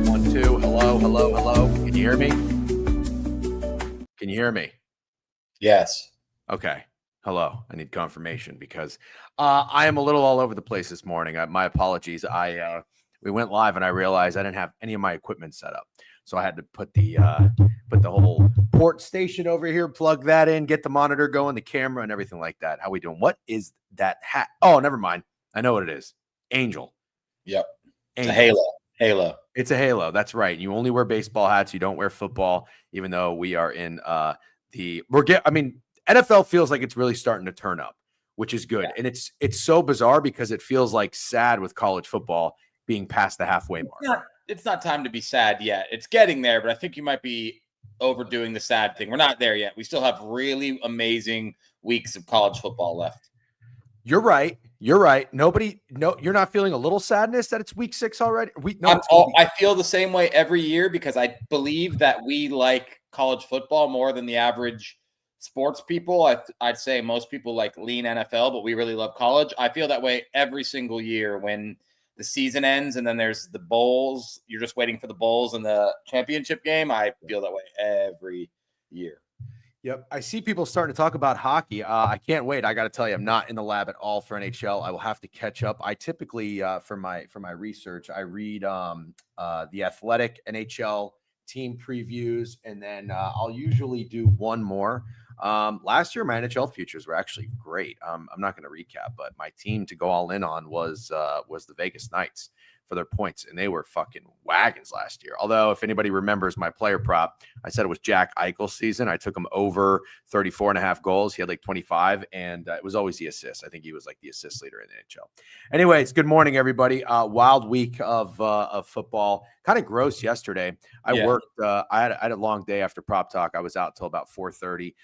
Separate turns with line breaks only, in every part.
1, 2. Hello, hello, hello. Can you hear me? Can you hear me?
Yes.
Okay. Hello. I need confirmation because I am a little all over the place this morning. My apologies. We went live and I realized I didn't have any of my equipment set up, so I had to put the whole port station over here, plug that in, get the monitor going, the camera, and everything like that. How we doing? What is that hat? Oh, never mind. I know what it is. Angel.
Yep. It's
Angel.
a halo. Halo.
It's a halo. That's right. You only wear baseball hats. You don't wear football, even though we are in NFL feels like it's really starting to turn up, which is good. Yeah. And it's so bizarre because it feels like sad with college football being past the halfway mark.
It's not time to be sad yet. It's getting there, but I think you might be overdoing the sad thing. We're not there yet. We still have really amazing weeks of college football left.
You're right. You're right. You're not feeling a little sadness that it's week 6 already?
I feel the same way every year because I believe that we like college football more than the average sports people. I'd say most people like lean NFL, but we really love college. I feel that way every single year when the season ends and then there's the bowls. You're just waiting for the bowls and the championship game. I feel that way every year.
Yep. I see people starting to talk about hockey. I can't wait. I got to tell you, I'm not in the lab at all for NHL. I will have to catch up. I typically, for my research, I read the Athletic NHL team previews, and then I'll usually do one more. Last year, my NHL futures were actually great. I'm not going to recap, but my team to go all in on was the Vegas Knights for their points, and they were fucking wagons last year. Although, if anybody remembers my player prop, I said it was Jack Eichel's season. I took him over 34.5 goals. He had like 25, and it was always the assists. I think he was like the assist leader in the NHL. Anyways, good morning, everybody. Wild week of football. Kind of gross yesterday. I worked. I had a long day after prop talk. I was out till about 4:30,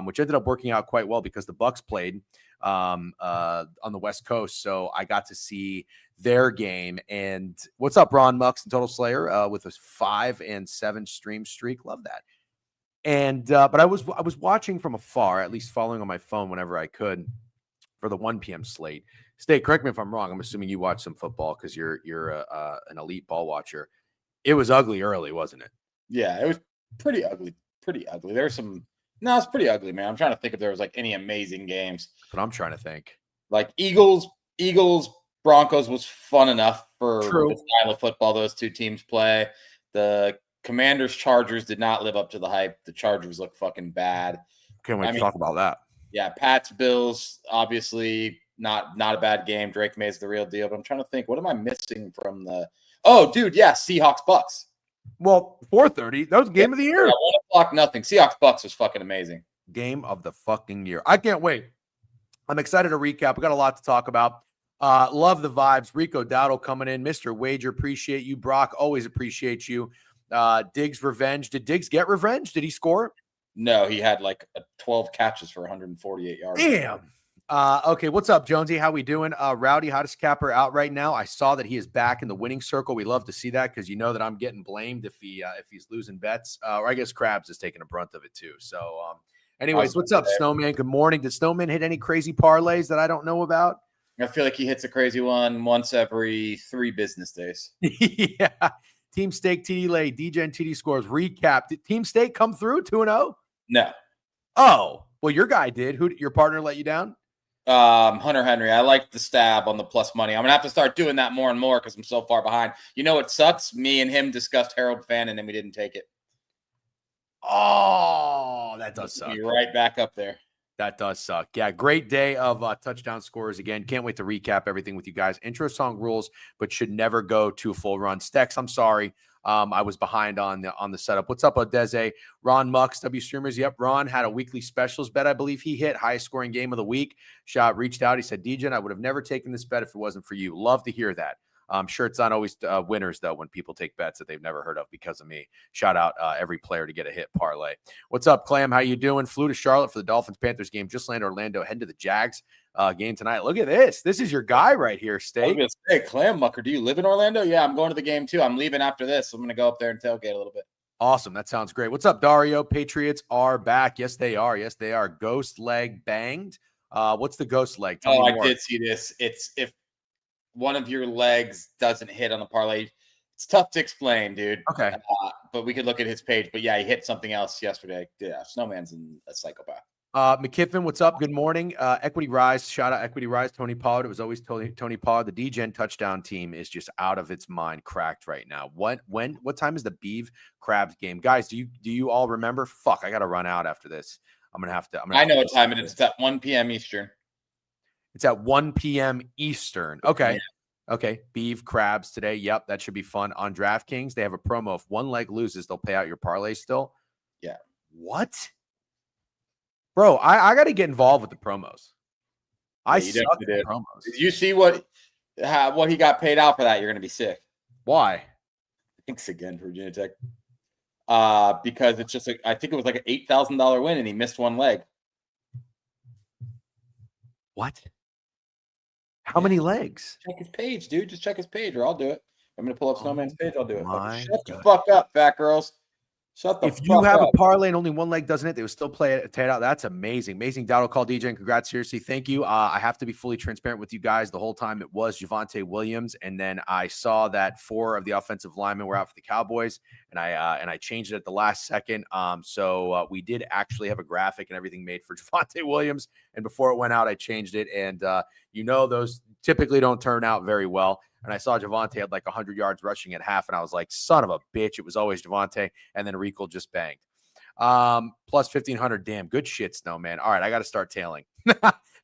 which ended up working out quite well because the Bucks played on the West Coast, so I got to see their game. And what's up, Ron Mux and Total Slayer with a 5-7 stream streak? Love that. And but I was watching from afar, at least following on my phone whenever I could for the 1 p.m. slate. Stay, correct me if I'm wrong. I'm assuming you watch some football because you're an elite ball watcher. It was ugly early, wasn't it?
Yeah, it was pretty ugly. Pretty ugly. There's some. No, it's pretty ugly, man. I'm trying to think if there was like any amazing games.
That's what I'm trying to think.
Like Eagles, Broncos was fun enough for the style of football those two teams play. The Commanders, Chargers did not live up to the hype. The Chargers look fucking bad.
Can't wait to talk about that.
Yeah, Pats, Bills, obviously not a bad game. Drake May's the real deal. But I'm trying to think, what am I missing from the? Oh, dude, yeah, Seahawks, Bucks.
Well, 4:30. That was game of the year.
Yeah, 1 o'clock, nothing. Seahawks, Bucks was fucking amazing.
Game of the fucking year. I can't wait. I'm excited to recap. We got a lot to talk about. Love the vibes. Rico Dowdle coming in. Mr. Wager, appreciate you. Brock, always appreciate you. Diggs revenge. Did Diggs get revenge? Did he score?
No, he had like 12 catches for 148 yards.
Damn. Okay, what's up, Jonesy? How we doing? Rowdy, hottest capper out right now. I saw that he is back in the winning circle. We love to see that because you know that I'm getting blamed if he's losing bets. Or I guess Krabs is taking a brunt of it too. So, anyways, what's up, Snowman? Good morning. Did Snowman hit any crazy parlays that I don't know about?
I feel like he hits a crazy one once every 3 business days.
Yeah. Team Steak, TD Lay, DJ and TD scores. Recap. Did Team Steak come through 2-0?
No.
Oh, well, your guy did. Who your partner let you down?
Hunter Henry. I like the stab on the plus money. I'm gonna have to start doing that more and more because I'm so far behind. You know what sucks? Me and him discussed Harold Fannin and we didn't take it.
Oh, that does suck.
You're right back up there.
That does suck. Yeah, great day of touchdown scores again. Can't wait to recap everything with you guys. Intro song rules, but should never go to a full run. Stex, I'm sorry. I was behind on the setup. What's up, Odeze? Ron Mux, W Streamers. Yep, Ron had a weekly specials bet. I believe he hit highest scoring game of the week. Reached out. He said, DJ, I would have never taken this bet if it wasn't for you. Love to hear that. I'm sure it's not always winners, though, when people take bets that they've never heard of because of me. Shout out every player to get a hit parlay. What's up, Clam? How you doing? Flew to Charlotte for the Dolphins-Panthers game. Just landed Orlando. Heading to the Jags game tonight. Look at this. This is your guy right here, Steak.
Hey, Clam Mucker, do you live in Orlando? Yeah, I'm going to the game, too. I'm leaving after this. So I'm going to go up there and tailgate a little bit.
Awesome. That sounds great. What's up, Dario? Patriots are back. Yes, they are. Yes, they are. Ghost leg banged. What's the ghost leg?
I did see this. It's if one of your legs doesn't hit on the parlay, It's tough to explain, dude.
Okay.
But we could look at his page. But yeah, he hit something else yesterday. Yeah, Snowman's a psychopath.
McKiffin, what's up? Good morning. Equity Rise. Shout out Equity Rise. Tony Pollard. It was always Tony Pollard. The DGen touchdown team is just out of its mind, cracked right now. What time is the Beeve Crabs game? Guys, do you all remember? Fuck, I gotta run out after this.
I know what time it is. It's at 1 p.m. Eastern.
It's at 1 p.m. Eastern. Okay.
Yeah.
Okay. Beeve Crabs today. Yep. That should be fun. On DraftKings, they have a promo. If one leg loses, they'll pay out your parlay still.
Yeah.
What? Bro, I got to get involved with the promos. I suck at promos.
Did you see what he got paid out for that? You're going to be sick.
Why?
Thanks again, Virginia Tech. Because it's just I think it was like an $8,000 win, and he missed one leg.
What? How many legs?
Check his page, dude. Just check his page, or I'll do it. I'm going to pull up Snowman's page. I'll do it. Shut the fuck up, fat girls. Shut the fuck up. If you have a
parlay and only one leg doesn't it, they would still play it out. That's amazing. Amazing. Dowdle call DJ, and congrats. Seriously, thank you. I have to be fully transparent with you guys. The whole time it was Javonte Williams, and then I saw that 4 of the offensive linemen were out for the Cowboys, and I changed it at the last second. So we did actually have a graphic and everything made for Javonte Williams, and before it went out, I changed it, and those typically don't turn out very well. And I saw Javonte had like 100 yards rushing at half, and I was like, son of a bitch. It was always Javonte, and then Rico just banged. Plus 1,500. Damn, good shit, Snowman. All right, I got to start tailing.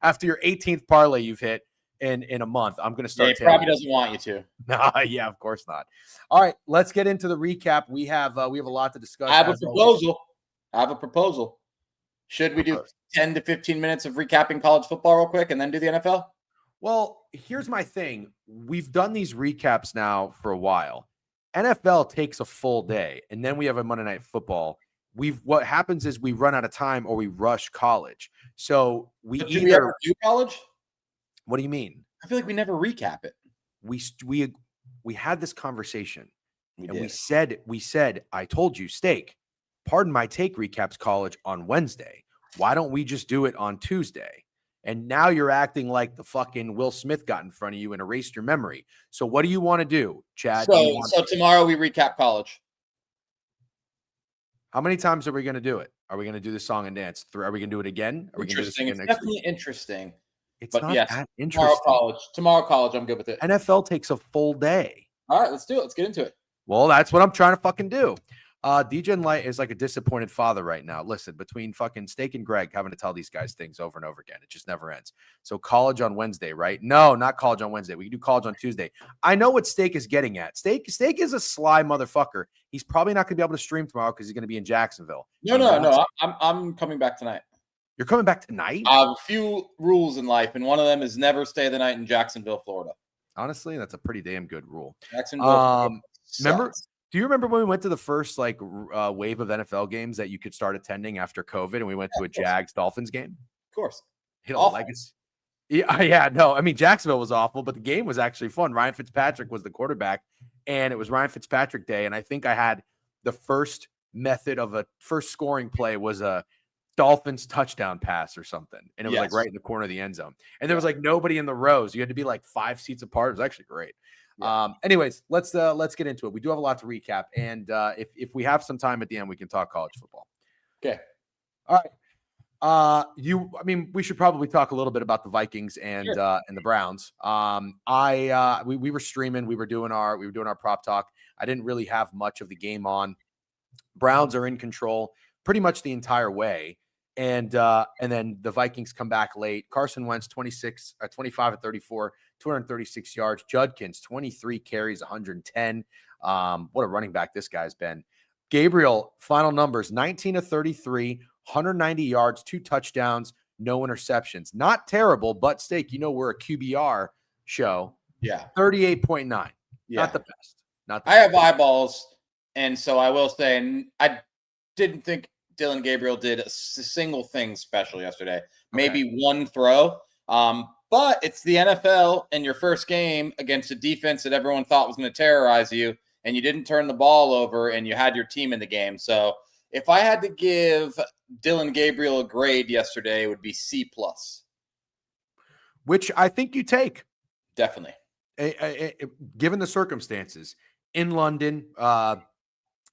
After your 18th parlay you've hit in a month, I'm going to start
tailing. He probably doesn't want you to.
Nah, yeah, of course not. All right, let's get into the recap. We have a lot to discuss.
I have a proposal. Should we do 10 to 15 minutes of recapping college football real quick and then do the NFL?
Well, here's my thing. We've done these recaps now for a while. NFL takes a full day, and then we have a Monday Night Football. What happens is we run out of time or we rush college. So we
ever do college?
What do you mean?
I feel like we never recap it.
We had this conversation, we said, I told you, Steak, Pardon My Take recaps college on Wednesday. Why don't we just do it on Tuesday? And now you're acting like the fucking Will Smith got in front of you and erased your memory. So what do you want to do, Chad?
So tomorrow we recap college.
How many times are we going to do it? Are we going to do the song and dance? Are we going to do it again? Are we going to do this
again? It's definitely interesting.
It's not that interesting.
Tomorrow college, I'm good with it.
NFL takes a full day.
All right, let's do it. Let's get into it.
Well, that's what I'm trying to fucking do. DJ Light is like a disappointed father right now. Listen, between fucking Steak and Greg having to tell these guys things over and over again, it just never ends. So college on Wednesday, right? No, not college on Wednesday. We can do college on Tuesday. I know what Steak is getting at. Steak is a sly motherfucker. He's probably not going to be able to stream tomorrow because he's going to be in Jacksonville.
No. I'm coming back tonight.
You're coming back tonight?
I have a few rules in life, and one of them is never stay the night in Jacksonville, Florida.
Honestly, that's a pretty damn good rule.
Jacksonville.
Do you remember when we went to the first wave of NFL games that you could start attending after COVID, and we went to a Jags Dolphins game?
Of course.
Yeah, no. I mean, Jacksonville was awful, but the game was actually fun. Ryan Fitzpatrick was the quarterback, and it was Ryan Fitzpatrick Day. And I think I had the first method of a first scoring play was a Dolphins touchdown pass or something, and it was like right in the corner of the end zone. And there was like nobody in the rows. You had to be like 5 seats apart. It was actually great. Yeah. Anyways, let's get into it. We do have a lot to recap, and if we have some time at the end, we can talk college football.
Okay.
All right. We should probably talk a little bit about the Vikings and the Browns. We were streaming, we were doing our prop talk. I didn't really have much of the game on. Browns are in control pretty much the entire way. And then the Vikings come back late. Carson Wentz, 25 of 34, 236 yards. Judkins, 23 carries, 110. What a running back this guy's been. Gabriel, final numbers, 19 of 33, 190 yards, 2 touchdowns, no interceptions. Not terrible, but Steak, we're a QBR show.
Yeah.
38.9. Yeah. Not the best.
I have eyeballs, and so I will say, and I didn't think Dylan Gabriel did a single thing special yesterday. Maybe one throw. But it's the NFL and your first game against a defense that everyone thought was going to terrorize you, and you didn't turn the ball over, and you had your team in the game. So if I had to give Dylan Gabriel a grade yesterday, it would be C+.
Which I think you take.
Definitely.
Given the circumstances, in London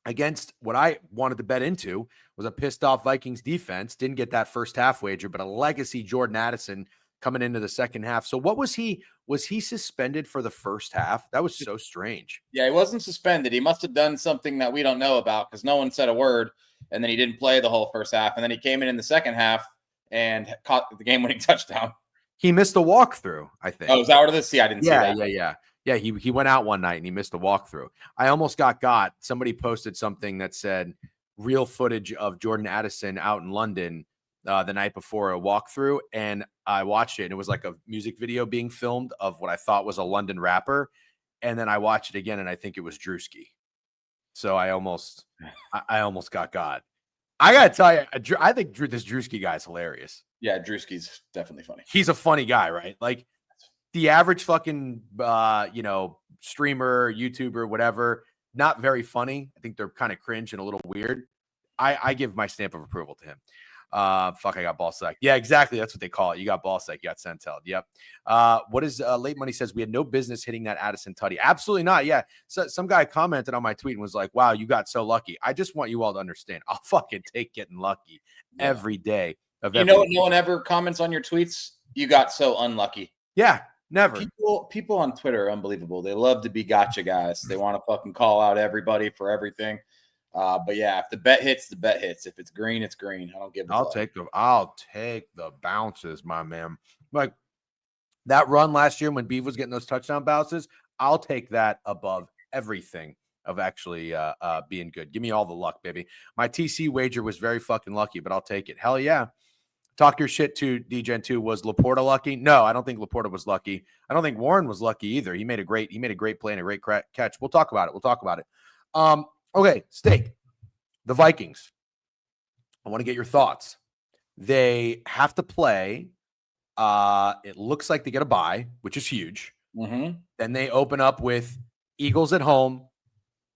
against what I wanted to bet into was a pissed off Vikings defense. Didn't get that first half wager, but a legacy Jordan Addison coming into the second half. So what was he? Was he suspended for the first half? That was so strange.
Yeah, he wasn't suspended. He must have done something that we don't know about because no one said a word. And then he didn't play the whole first half. And then he came in the second half and caught the game-winning touchdown.
He missed a walkthrough, I think.
Oh, is that what it is? See, I didn't see that.
Yeah. He went out one night and he missed a walkthrough. I almost got. Somebody posted something that said real footage of Jordan Addison out in London the night before a walkthrough, and I watched it, and it was like a music video being filmed of what I thought was a London rapper, and then I watched it again, and I think it was Drewski. So I almost got. I gotta tell you, I think this Drewski guy is hilarious.
Yeah, Drewski's definitely funny.
He's a funny guy, right? Like the average fucking streamer, YouTuber, whatever, not very funny. I think they're kind of cringe and a little weird. I give my stamp of approval to him. I got ball sack. Yeah, exactly. That's what they call it. You got ball sack. You got sentel. Yep. What is Late Money says we had no business hitting that Addison tutty. Absolutely not. Yeah. So some guy commented on my tweet and was like, wow, you got so lucky. I just want you all to understand. I'll fucking take getting lucky every day.
No one ever comments on your tweets. You got so unlucky.
Yeah. Never.
People on Twitter are unbelievable. They love to be gotcha guys. They want to fucking call out everybody for everything. But yeah, if the bet hits, the bet hits. If it's green, it's green. I don't give a fuck.
I'll take the bounces, my man. Like that run last year when Beav was getting those touchdown bounces, I'll take that above everything of actually being good. Give me all the luck, baby. My TC wager was very fucking lucky, but I'll take it. Hell yeah. Talk your shit to DGen 2. Was Laporta lucky? No, I don't think Laporta was lucky. I don't think Warren was lucky either. He made a great play and a great catch. We'll talk about it. Okay, Steak. The Vikings. I want to get your thoughts. They have to play. It looks like they get a bye, which is huge.
Mm-hmm.
Then they open up with Eagles at home,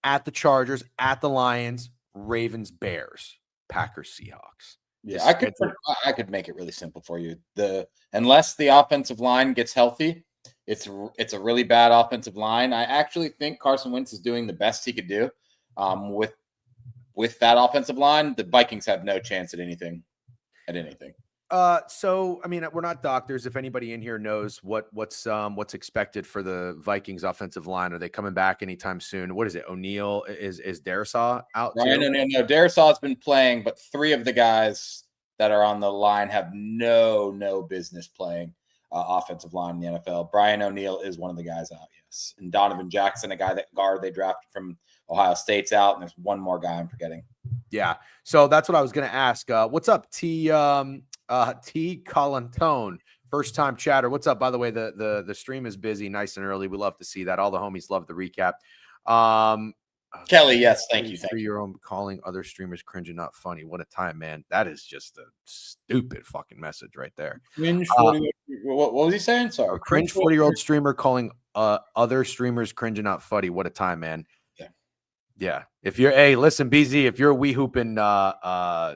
at the Chargers, at the Lions, Ravens, Bears, Packers, Seahawks.
Yeah, I could make it really simple for you. Unless the offensive line gets healthy, it's a really bad offensive line. I actually think Carson Wentz is doing the best he could do. With that offensive line, the Vikings have no chance at anything.
So I mean, we're not doctors. If anybody in here knows what's expected for the Vikings offensive line, are they coming back anytime soon? What is it? O'Neal is Darisaw out?
Right, no. Darisaw's been playing, but 3 of the guys that are on the line have no business playing offensive line in the NFL. Brian O'Neal is one of the guys out, yes, and Donovan Jackson, a guy that guard they drafted from Ohio State's out, and there's one more guy I'm forgetting.
Yeah, so that's what I was going to ask. What's up, T Colantone, first time chatter? What's up? By the way, the stream is busy, nice and early. We love to see that. All the homies love the recap.
Kelly, yes, thank you.
3-year-old calling other streamers cringe and not funny. What a time, man. That is just a stupid fucking message right there.
Cringe what was he saying? Sorry.
Cringe 40-year-old streamer calling other streamers cringe and not funny. What a time, man. Yeah. If you're listen, BZ, if you're a wee hooping guy,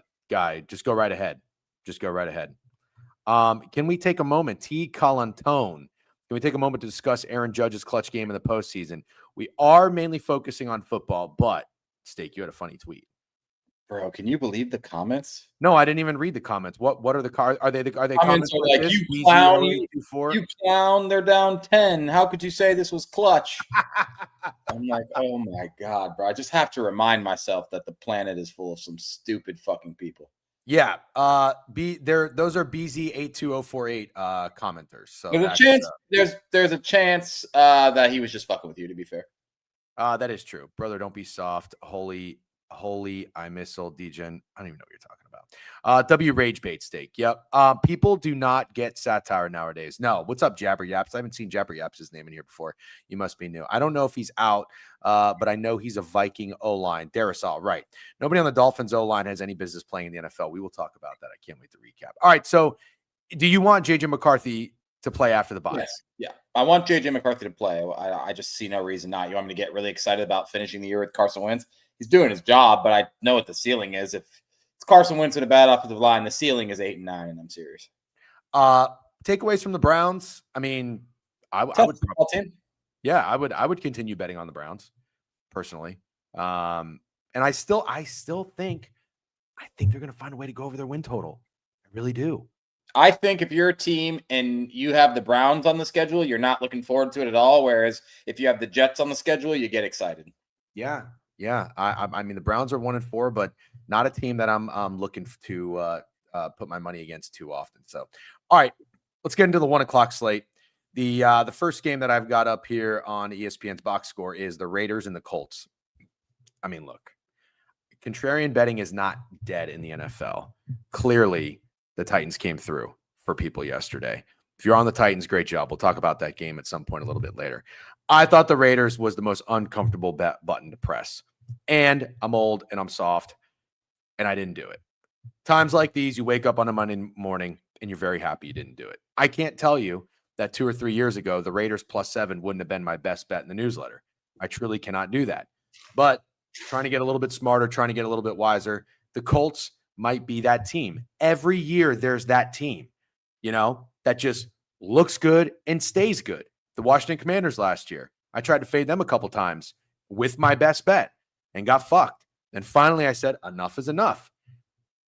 just go right ahead. Can we take a moment? T Colantone. Can we take a moment to discuss Aaron Judge's clutch game in the postseason? We are mainly focusing on football, but Steak, you had a funny tweet.
Bro, can you believe the comments?
No, I didn't even read the comments. What are the cards? Are they comments
are like you clown, you clown, they're down 10. How could you say this was clutch? I'm like, oh my God, bro. I just have to remind myself that the planet is full of some stupid fucking people.
Yeah. Those are BZ82048 commenters. So
there's a chance there's a chance that he was just fucking with you, to be fair.
That is true. Brother, don't be soft. Holy, I miss old Degen. I don't even know what you're talking about. W Rage Bait Steak. Yep. People do not get satire nowadays. No. What's up, Jabber Yaps? I haven't seen Jabber Yaps' name in here before. You must be new. I don't know if he's out, but I know he's a Viking O-line. Darisaw, right. Nobody on the Dolphins O-line has any business playing in the NFL. We will talk about that. I can't wait to recap. All right. So do you want JJ McCarthy to play after the bye?
Yes. Yeah. I want JJ McCarthy to play. I just see no reason not. You want me to get really excited about finishing the year with Carson Wentz? He's doing his job, but I know what the ceiling is. If it's Carson Wentz with a bad offensive line, the ceiling is 8-9, and I'm serious.
Takeaways from the Browns. I mean, I would.
Team.
Yeah, I would continue betting on the Browns. personally. And I still think they're going to find a way to go over their win total. I really do.
I think if you're a team and you have the Browns on the schedule, you're not looking forward to it at all. Whereas if you have the Jets on the schedule, you get excited.
Yeah. I mean, the Browns are 1-4, but not a team that I'm looking to put my money against too often. So, all right, let's get into the 1:00 slate. The first game that I've got up here on ESPN's box score is the Raiders and the Colts. I mean, look, contrarian betting is not dead in the NFL. Clearly, the Titans came through for people yesterday. If you're on the Titans, great job. We'll talk about that game at some point a little bit later. I thought the Raiders was the most uncomfortable button to press. And I'm old and I'm soft, and I didn't do it. Times like these, you wake up on a Monday morning and you're very happy you didn't do it. I can't tell you that 2 or 3 years ago, the Raiders +7 wouldn't have been my best bet in the newsletter. I truly cannot do that. But trying to get a little bit smarter, trying to get a little bit wiser, the Colts might be that team. Every year there's that team, that just looks good and stays good. The Washington Commanders last year, I tried to fade them a couple times with my best bet and got fucked. And finally I said, enough is enough.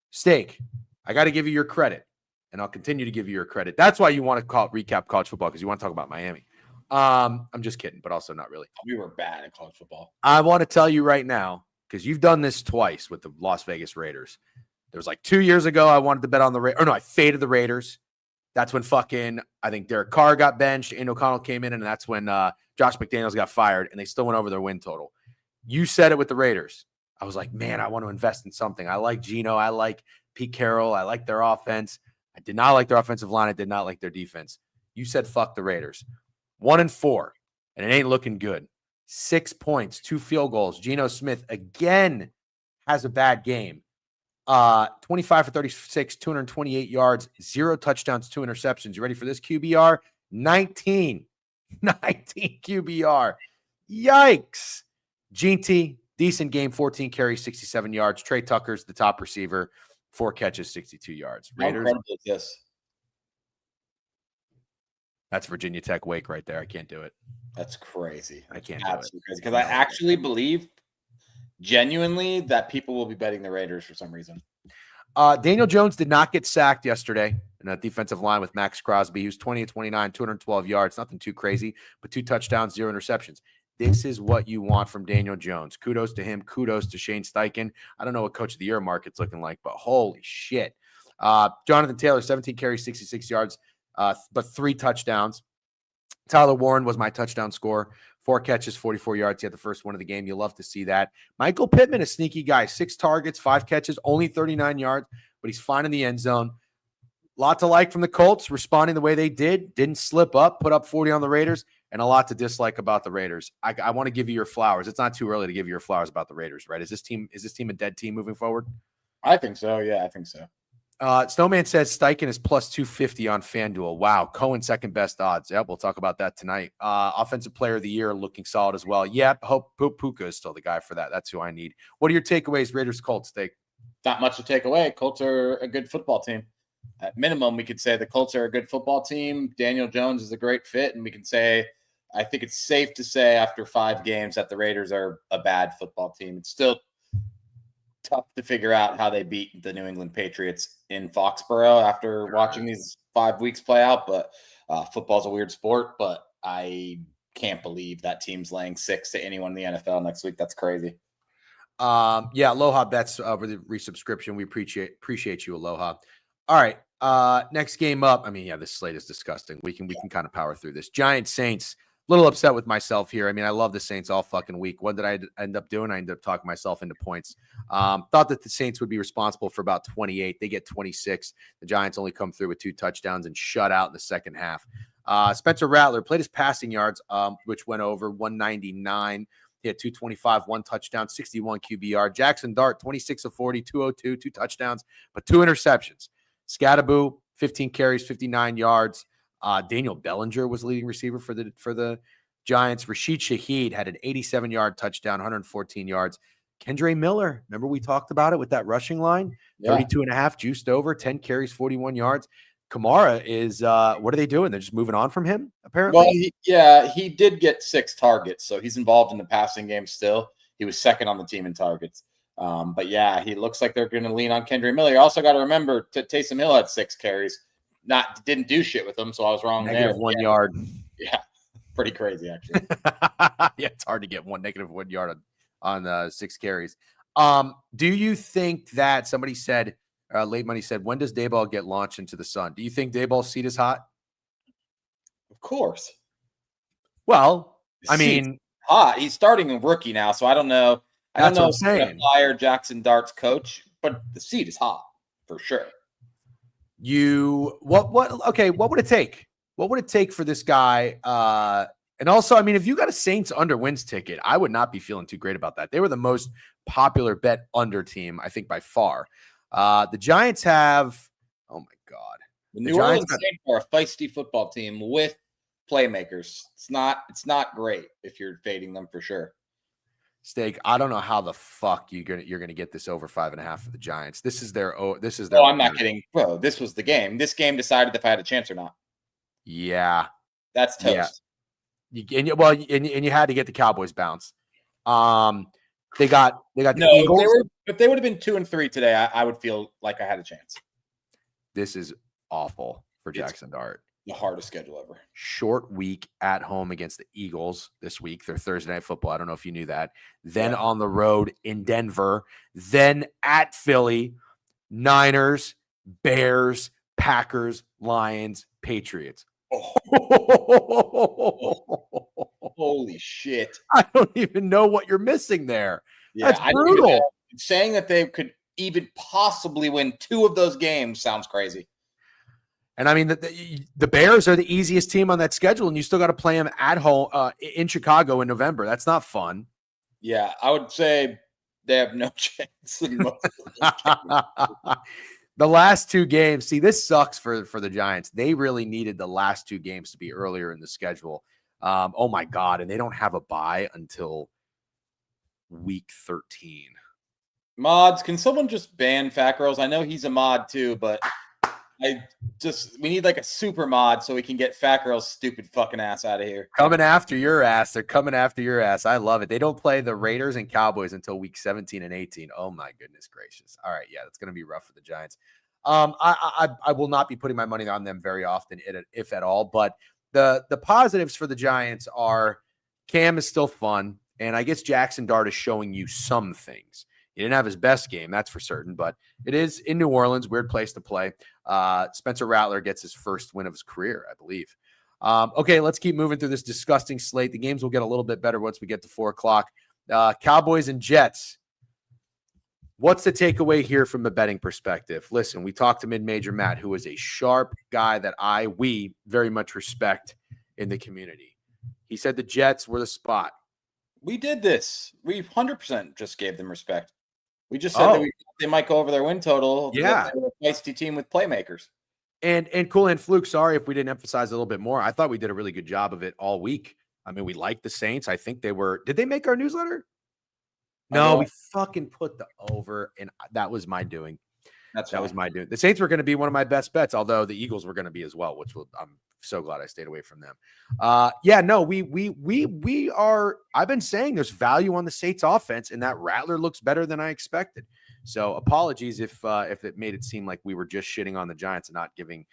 Steak, I got to give you your credit, and I'll continue to give you your credit. That's why you want to recap college football, because you want to talk about Miami. I'm just kidding, but also not really.
We were bad at college football.
I want to tell you right now, because you've done this twice with the Las Vegas Raiders. There was like 2 years ago, I wanted to bet on the Raiders. Or no, I faded the Raiders. That's when I think Derek Carr got benched, Aiden O'Connell came in, and that's when Josh McDaniels got fired, and they still went over their win total. You said it with the Raiders. I was like, man, I want to invest in something. I like Geno. I like Pete Carroll. I like their offense. I did not like their offensive line. I did not like their defense. You said fuck the Raiders. 1-4, and it ain't looking good. 6 points, 2 field goals. Geno Smith again has a bad game. 25 for 36, 228 yards, 0 touchdowns, 2 interceptions. You ready for this QBR? 19 QBR. Yikes. GT, decent game, 14 carries, 67 yards. Trey Tucker's the top receiver, 4 catches, 62 yards. Raiders.
Yes.
That's Virginia Tech Wake right there. I can't do it.
That's crazy.
I can't do it.
Because I actually believe genuinely that people will be betting the Raiders for some reason.
Daniel Jones did not get sacked yesterday in that defensive line with Max Crosby. He was 20-29, 212 yards, nothing too crazy, but 2 touchdowns, 0 interceptions. This is what you want from Daniel Jones. Kudos to him. Kudos to Shane Steichen. I don't know what Coach of the Year market's looking like, but holy shit. Jonathan Taylor, 17 carries, 66 yards, but 3 touchdowns. Tyler Warren was my touchdown scorer. 4 catches, 44 yards. He had the first one of the game. You love to see that. Michael Pittman, a sneaky guy. 6 targets, 5 catches, only 39 yards, but he's fine in the end zone. Lot to like from the Colts, responding the way they did. Didn't slip up, put up 40 on the Raiders, and a lot to dislike about the Raiders. I want to give you your flowers. It's not too early to give you your flowers about the Raiders, right? Is this team a dead team moving forward?
I think so. Yeah, I think so.
Snowman says Steichen is plus 250 on FanDuel. Wow. Cohen, second best odds. Yep, we'll talk about that tonight. Offensive player of the year looking solid as well. Yep, hope Puka is still the guy for that. That's who I need. What are your takeaways, Raiders, Colts, Steak?
Not much to take away. Colts are a good football team. At minimum, we could say the Colts are a good football team. Daniel Jones is a great fit, and we can say, I think it's safe to say after 5 games that the Raiders are a bad football team. It's still tough to figure out how they beat the New England Patriots in Foxborough after watching these 5 weeks play out. But football's a weird sport, but I can't believe that team's laying 6 to anyone in the NFL next week. That's crazy.
Yeah, Aloha Bets for the resubscription. We appreciate you, Aloha. All right. Next game up. I mean, yeah, this slate is disgusting. We can kind of power through this. Giants Saints. A little upset with myself here. I mean, I love the Saints all fucking week. What did I end up doing? I ended up talking myself into points. Thought that the Saints would be responsible for about 28. They get 26. The Giants only come through with 2 touchdowns and shut out in the second half. Spencer Rattler played his passing yards, which went over 199. He had 225, 1 touchdown, 61 QBR. Jackson Dart, 26 of 40, 202, 2 touchdowns, but 2 interceptions. Scattaboo, 15 carries, 59 yards. Daniel Bellinger was leading receiver for the Giants. Rashid Shaheed had an 87-yard touchdown, 114 yards. Kendre Miller, remember we talked about it with that rushing line? 32 and a half, juiced over, 10 carries, 41 yards. Kamara is what are they doing? They're just moving on from him,
Well,
apparently.
he did get 6 targets, so he's involved in the passing game still. He was second on the team in targets. But yeah, he looks like they're going to lean on Kendra Miller. You also got to remember Taysom Hill had 6 carries, didn't do shit with them, so I was wrong there.
-1 yard.
Yeah, pretty crazy actually.
Yeah, it's hard to get -1 yard on 6 carries. Do you think that somebody said Late Money said, when does Dayball get launched into the sun? Do you think Dayball's seat is hot?
Of course.
Well,
The
I
seat's
mean,
hot. He's starting a rookie now, so I don't know. I don't
that's
know
what
if
I'm
they're going
saying.
to fire Jackson Dart's coach, but the seat is hot for sure.
What would it take? What would it take for this guy? And also, I mean, if you got a Saints under wins ticket, I would not be feeling too great about that. They were the most popular bet under team, I think, by far. The Giants have, oh my God.
The New Orleans Saints are a feisty football team with playmakers. It's not great if you're fading them for sure.
Steak, I don't know how the fuck you're gonna get this over 5.5 for the Giants. This is their.
Oh, I'm not kidding, bro. This was the game. This game decided if I had a chance or not.
Yeah,
that's toast.
Yeah. And you had to get the Cowboys bounce. They got the Eagles.
If they would have been 2-3 today, I would feel like I had a chance.
This is awful for Jackson Dart.
The hardest schedule ever.
Short week at home against the Eagles this week. They're Thursday Night Football. I don't know if you knew that. Then on the road in Denver. Then at Philly, Niners, Bears, Packers, Lions, Patriots.
Oh. Holy shit.
I don't even know what you're missing there.
Yeah,
that's brutal.
Saying that they could even possibly win 2 of those games sounds crazy.
And I mean, the Bears are the easiest team on that schedule, and you still got to play them at home in Chicago in November. That's not fun.
Yeah, I would say they have no chance in most
of the last 2 games. See, this sucks for the Giants. They really needed the last 2 games to be earlier in the schedule. Oh my God. And they don't have a bye until week 13.
Mods, can someone just ban Fat Girls? I know he's a mod too, but we need like a super mod so we can get Fat Girl's stupid fucking ass out of here.
Coming after your ass. They're coming after your ass. I love it. They don't play the Raiders and Cowboys until week 17 and 18. Oh my goodness gracious. All right. Yeah, that's going to be rough for the Giants. I will not be putting my money on them very often, if at all, but the positives for the Giants are Cam is still fun. And I guess Jackson Dart is showing you some things. He didn't have his best game, that's for certain, but it is in New Orleans, weird place to play. Spencer Rattler gets his first win of his career, I believe. Okay, let's keep moving through this disgusting slate. The games will get a little bit better once we get to 4 o'clock. Cowboys and Jets. What's the takeaway here from a betting perspective? Listen, we talked to Mid-Major Matt, who is a sharp guy that we very much respect in the community. He said the Jets were the spot.
We did this. We 100% just gave them respect. We just said that they might go over their win total.
Yeah.
They're a feisty team with playmakers.
And Cool and Fluke, sorry if we didn't emphasize a little bit more. I thought we did a really good job of it all week. I mean, we liked the Saints. I think they were – did they make our newsletter? No, we fucking put the over, and that was my doing. That was my doing. The Saints were going to be one of my best bets, although the Eagles were going to be as well, which I'm so glad I stayed away from them. We are. I've been saying there's value on the Saints offense, and that Rattler looks better than I expected. So apologies if it made it seem like we were just shitting on the Giants and not giving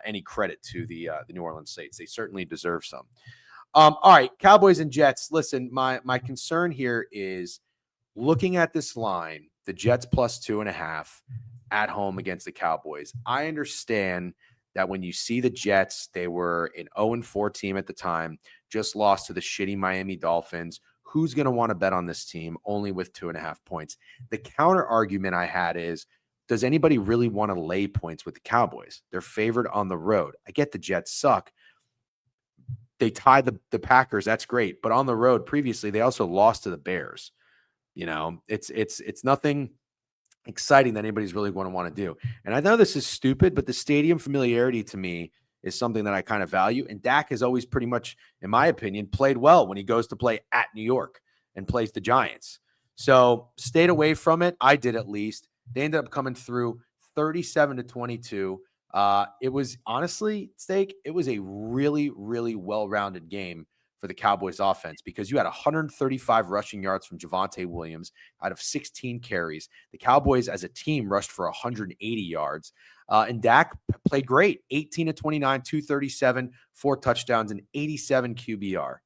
any credit to the New Orleans Saints. They certainly deserve some. All right, Cowboys and Jets. Listen, my concern here is looking at this line, the Jets plus 2.5 at home against the Cowboys. I understand that when you see the Jets, they were an 0-4 team at the time, just lost to the shitty Miami Dolphins. Who's going to want to bet on this team only with 2.5 points? The counter argument I had is, does anybody really want to lay points with the Cowboys? They're favored on the road. I get the Jets suck. They tied the Packers. That's great. But on the road previously, they also lost to the Bears. You know, it's nothing exciting that anybody's really going to want to do. And I know this is stupid, but the stadium familiarity to me is something that I kind of value. And Dak has always pretty much, in my opinion, played well when he goes to play at New York and plays the Giants. So stayed away from it. I did at least. They ended up coming through 37-22. It was honestly, Steak, it was a really, really well-rounded game for the Cowboys offense because you had 135 rushing yards from Javonte Williams out of 16 carries. The Cowboys as a team rushed for 180 yards. And Dak played great, 18 to 29, 237, 4 touchdowns, and 87 QBR.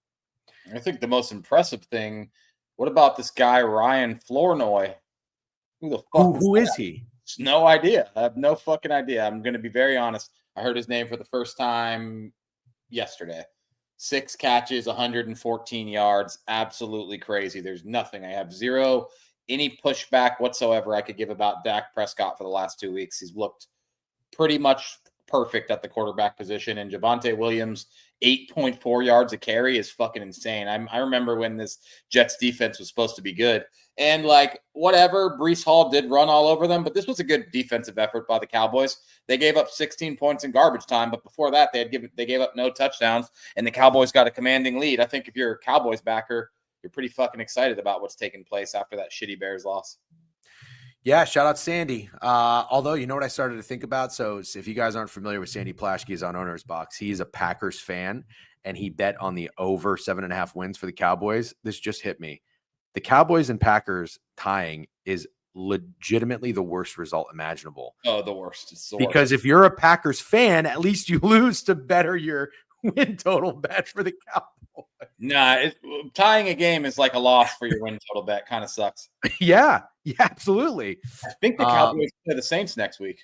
I think the most impressive thing, what about this guy, Ryan Flournoy? Who the fuck
Who is he?
No idea. I have no fucking idea. I'm going to be very honest. I heard his name for the first time yesterday. 6 catches, 114 yards. Absolutely crazy. There's nothing. I have any pushback whatsoever I could give about Dak Prescott for the last 2 weeks. He's looked pretty much perfect at the quarterback position. And Javonte Williams, 8.4 yards a carry is fucking insane. I remember when this Jets defense was supposed to be good. And like, whatever, Breece Hall did run all over them, but this was a good defensive effort by the Cowboys. They gave up 16 points in garbage time, but before that, they gave up no touchdowns, and the Cowboys got a commanding lead. I think if you're a Cowboys backer, you're pretty fucking excited about what's taking place after that shitty Bears loss.
Yeah, shout out Sandy. Although, you know what I started to think about? So if you guys aren't familiar with Sandy Plashke's on Owner's Box, he's a Packers fan, and he bet on the over 7.5 wins for the Cowboys. This just hit me. The Cowboys and Packers tying is legitimately the worst result imaginable.
Oh, the worst. It's the
because
worst.
If you're a Packers fan, at least you lose to better your win total bet for the Cowboys.
Nah, tying a game is like a loss for your win total bet. Kind of sucks.
Yeah, absolutely.
I think the Cowboys play the Saints next week.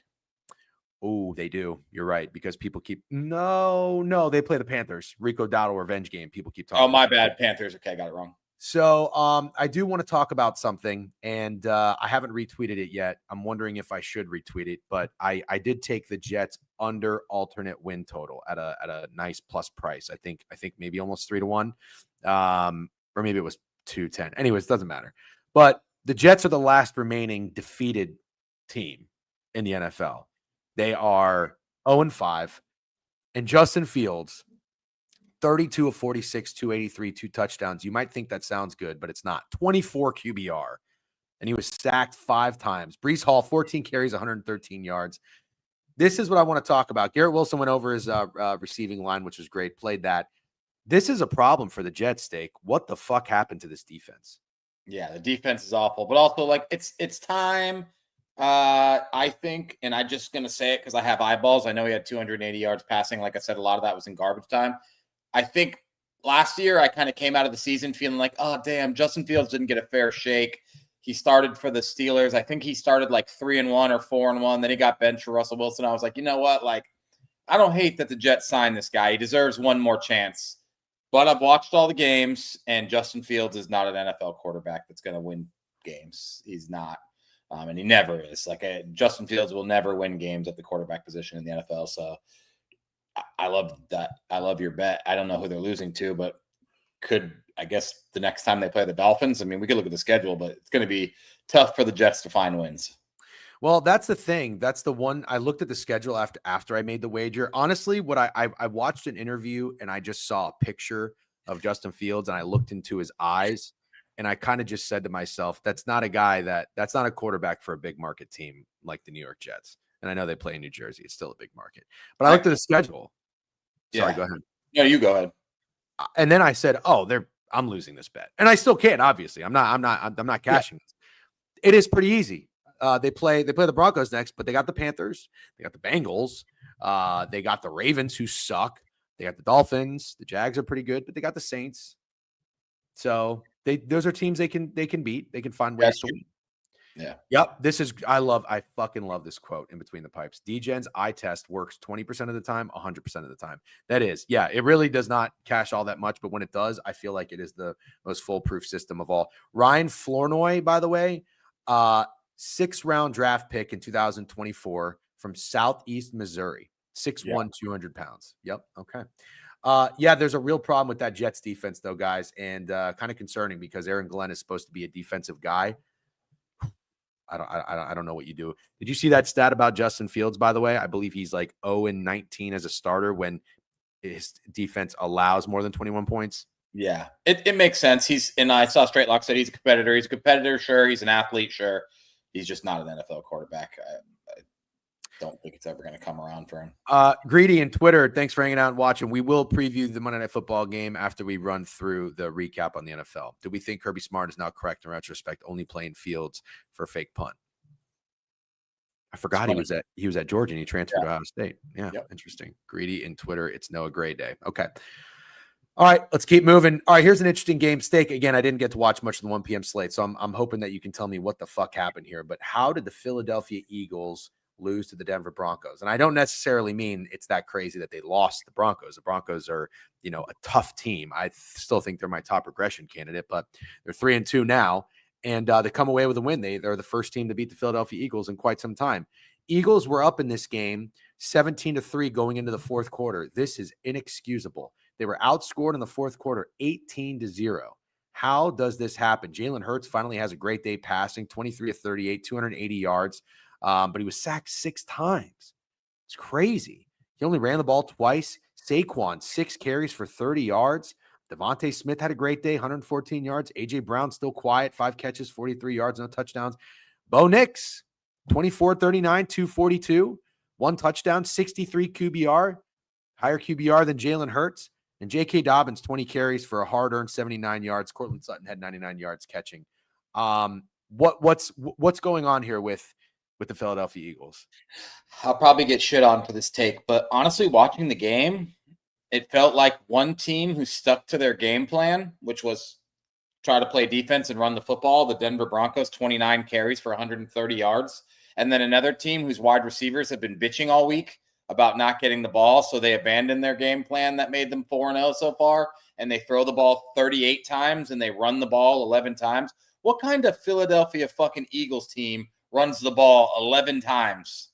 Oh, they do. You're right, because people keep no, they play the Panthers. Rico Dowdle revenge game. People keep talking.
Oh, my bad. Panthers. Okay, I got it wrong.
So I do want to talk about something, and I haven't retweeted it yet. I'm wondering if I should retweet it, but I did take the Jets under alternate win total at a nice plus price. I think maybe almost 3-1, or maybe it was 210. Anyways, doesn't matter. But the Jets are the last remaining defeated team in the NFL. They are 0-5, and Justin Fields, 32 of 46, 283, 2 touchdowns. You might think that sounds good, but it's not. 24 QBR, and he was sacked 5 times. Breece Hall, 14 carries, 113 yards. This is what I want to talk about. Garrett Wilson went over his receiving line, which was great, played that. This is a problem for the Jets, Steak. What the fuck happened to this defense?
Yeah, the defense is awful, but also like it's time. I think, and I'm just gonna say it because I have eyeballs. I know he had 280 yards passing. Like I said, a lot of that was in garbage time. I think last year I kind of came out of the season feeling like, oh, damn, Justin Fields didn't get a fair shake. He started for the Steelers. I think he started like 3-1 or 4-1. Then he got benched for Russell Wilson. I was like, you know what? Like, I don't hate that the Jets signed this guy. He deserves one more chance. But I've watched all the games, and Justin Fields is not an NFL quarterback that's going to win games. He's not. And he never is. Like, Justin Fields will never win games at the quarterback position in the NFL. So, I love that. I love your bet. I don't know who they're losing to, but I guess the next time they play the Dolphins, I mean, we could look at the schedule, but it's going to be tough for the Jets to find wins.
Well, that's the thing. That's the one. I looked at the schedule after I made the wager. Honestly, what I watched an interview and I just saw a picture of Justin Fields and I looked into his eyes and I kind of just said to myself, that's not a quarterback for a big market team like the New York Jets. And I know they play in New Jersey. It's still a big market. But I looked at the schedule. Sorry, go ahead.
No, you go ahead.
And then I said, I'm losing this bet. And I still can, obviously. I'm not cashing this. It is pretty easy. They play the Broncos next, but they got the Panthers, they got the Bengals, they got the Ravens who suck. They got the Dolphins, the Jags are pretty good, but they got the Saints. So those are teams they can beat. They can find ways to win.
Yeah.
Yep. I fucking love this quote in between the pipes. DGen's eye test works 20% of the time, 100% of the time. That is, yeah, it really does not cash all that much, but when it does, I feel like it is the most foolproof system of all. Ryan Flournoy, by the way, 6th-round draft pick in 2024 from Southeast Missouri, 6'1", 200 pounds. Yep. Okay. Yeah, there's a real problem with that Jets defense, though, guys, and kind of concerning because Aaron Glenn is supposed to be a defensive guy. I don't know what you do. Did you see that stat about Justin Fields, by the way? I believe he's like 0-19 as a starter when his defense allows more than 21 points.
Yeah, it makes sense. I saw Straight Lock said he's a competitor. He's a competitor, sure. He's an athlete, sure. He's just not an NFL quarterback. don't think it's ever going to come around for him.
Greedy and Twitter, thanks for hanging out and watching. We will preview the Monday Night Football game after we run through the recap on the NFL. Do we think Kirby Smart is now correct in retrospect, only playing Fields for a fake punt? I forgot he was at Georgia and he transferred to Ohio State. Yeah, Interesting. Greedy and Twitter, it's Noah Gray Day. Okay. All right, let's keep moving. All right, here's an interesting game. Steak, again, I didn't get to watch much of the 1 p.m. slate, so I'm hoping that you can tell me what the fuck happened here. But how did the Philadelphia Eagles lose to the Denver Broncos? And I don't necessarily mean it's that crazy that they lost the Broncos. The Broncos are, a tough team. I still think they're my top regression candidate, but they're 3-2 now, and they come away with a win. They're the first team to beat the Philadelphia Eagles in quite some time. Eagles were up in this game 17-3 going into the fourth quarter. This is inexcusable. They were outscored in the fourth quarter 18-0. How does this happen? Jalen Hurts finally has a great day passing, 23-38, 280 yards, but he was sacked 6 times. It's crazy. He only ran the ball twice. Saquon, 6 carries for 30 yards. Devontae Smith had a great day, 114 yards. A.J. Brown still quiet, 5 catches, 43 yards, no touchdowns. Bo Nix, 24-39, 242, 1 touchdown, 63 QBR, higher QBR than Jalen Hurts. And J.K. Dobbins, 20 carries for a hard-earned 79 yards. Cortland Sutton had 99 yards catching. What's going on here with the Philadelphia Eagles?
I'll probably get shit on for this take, but honestly, watching the game, it felt like one team who stuck to their game plan, which was try to play defense and run the football. The Denver Broncos, 29 carries for 130 yards. And then another team whose wide receivers have been bitching all week about not getting the ball, so they abandoned their game plan that made them 4-0 so far, and they throw the ball 38 times and they run the ball 11 times. What kind of Philadelphia fucking Eagles team runs the ball 11 times?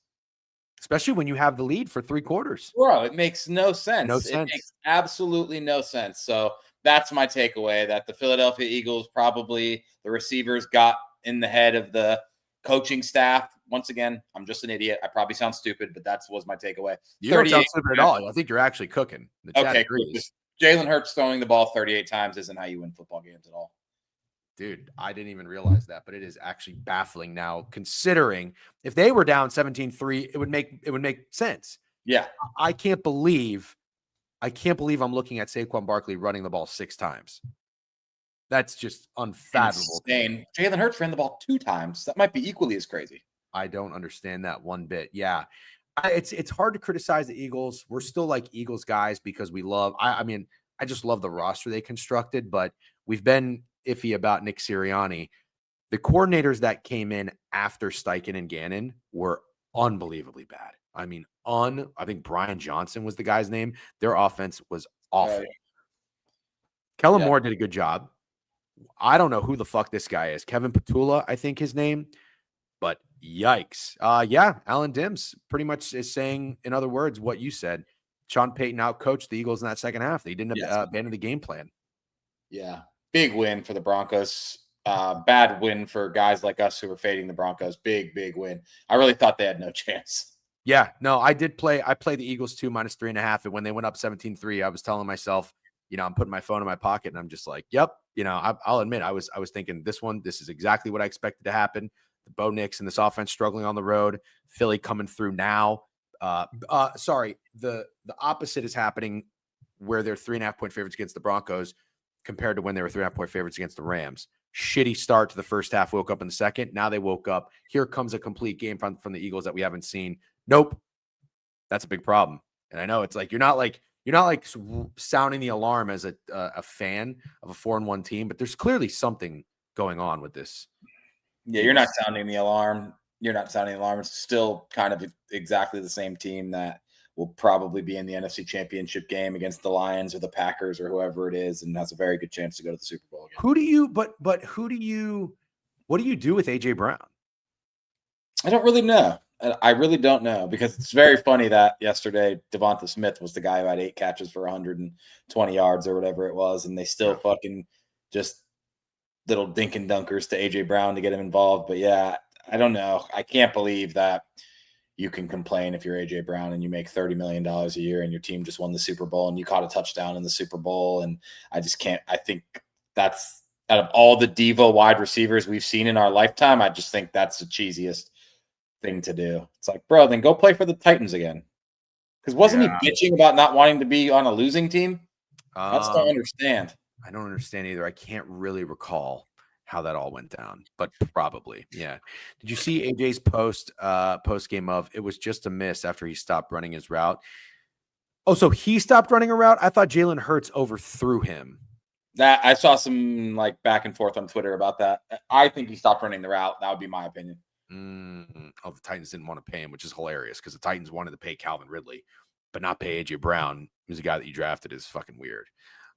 Especially when you have the lead for 3 quarters.
Bro, it makes no sense.
No
It
sense.
makes absolutely no sense. So that's my takeaway, that the Philadelphia Eagles, probably the receivers, got in the head of the coaching staff. Once again, I'm just an idiot. I probably sound stupid, but that was my takeaway.
You don't sound stupid at all. I think you're actually cooking. The chat agrees.
Jalen Hurts throwing the ball 38 times isn't how you win football games at all.
Dude, I didn't even realize that, but it is actually baffling now, considering if they were down 17-3, it would make sense.
Yeah.
I can't believe I'm looking at Saquon Barkley running the ball 6 times. That's just unfathomable.
Insane. Jalen Hurts ran the ball 2 times. That might be equally as crazy.
I don't understand that one bit. Yeah. It's hard to criticize the Eagles. We're still like Eagles guys because we love, I just love the roster they constructed, but we've been iffy about Nick Sirianni. The coordinators that came in after Steichen and Gannon were unbelievably bad. I think Brian Johnson was the guy's name. Their offense was awful. Kellen Moore did a good job. I don't know who the fuck this guy is. Kevin Petula, I think his name. But yikes. Alan Dims pretty much is saying, in other words, what you said. Sean Payton outcoached the Eagles in that second half. They didn't abandon the game plan.
Yeah. Big win for the Broncos. Bad win for guys like us who were fading the Broncos. Big win. I really thought they had no chance.
Yeah, no, I played the Eagles too, -3.5. And when they went up 17-3, I was telling myself, I'm putting my phone in my pocket and I'm just like, yep. I'll admit, I was thinking this is exactly what I expected to happen. The Bo Nix and this offense struggling on the road, Philly coming through now. The opposite is happening where they're 3.5-point favorites against the Broncos compared to when they were 3.5-point favorites against the Rams. Shitty start to the first half, woke up in the second. Now they woke up. Here comes a complete game from the Eagles that we haven't seen. Nope. That's a big problem. And I know it's like, you're not like sounding the alarm as a fan of a 4-1 team, but there's clearly something going on with this.
Yeah, you're not sounding the alarm. It's still kind of exactly the same team that will probably be in the NFC Championship game against the Lions or the Packers or whoever it is, and has a very good chance to go to the Super Bowl again.
What do you do with A.J. Brown?
I don't really know. I really don't know, because it's very funny that yesterday Devonta Smith was the guy who had 8 catches for 120 yards or whatever it was, and they still fucking just little dink and dunkers to A.J. Brown to get him involved. But yeah, I don't know. I can't believe that you can complain if you're A.J. Brown and you make $30 million a year and your team just won the Super Bowl and you caught a touchdown in the Super Bowl. And I just can't. I think that's, out of all the diva wide receivers we've seen in our lifetime, I just think that's the cheesiest thing to do. It's like, bro, then go play for the Titans again. Because wasn't he bitching about not wanting to be on a losing team? I just don't understand.
I don't understand either. I can't really recall how that all went down, but probably, yeah. Did you see AJ's post game of it was just a miss after he stopped running his route? Oh, so he stopped running a route? I thought Jalen Hurts overthrew him.
That I saw some like back and forth on Twitter about that. I think he stopped running the route. That would be my opinion.
Oh, the Titans didn't want to pay him, which is hilarious because the Titans wanted to pay Calvin Ridley, but not pay AJ Brown, who's a guy that you drafted. Is fucking weird.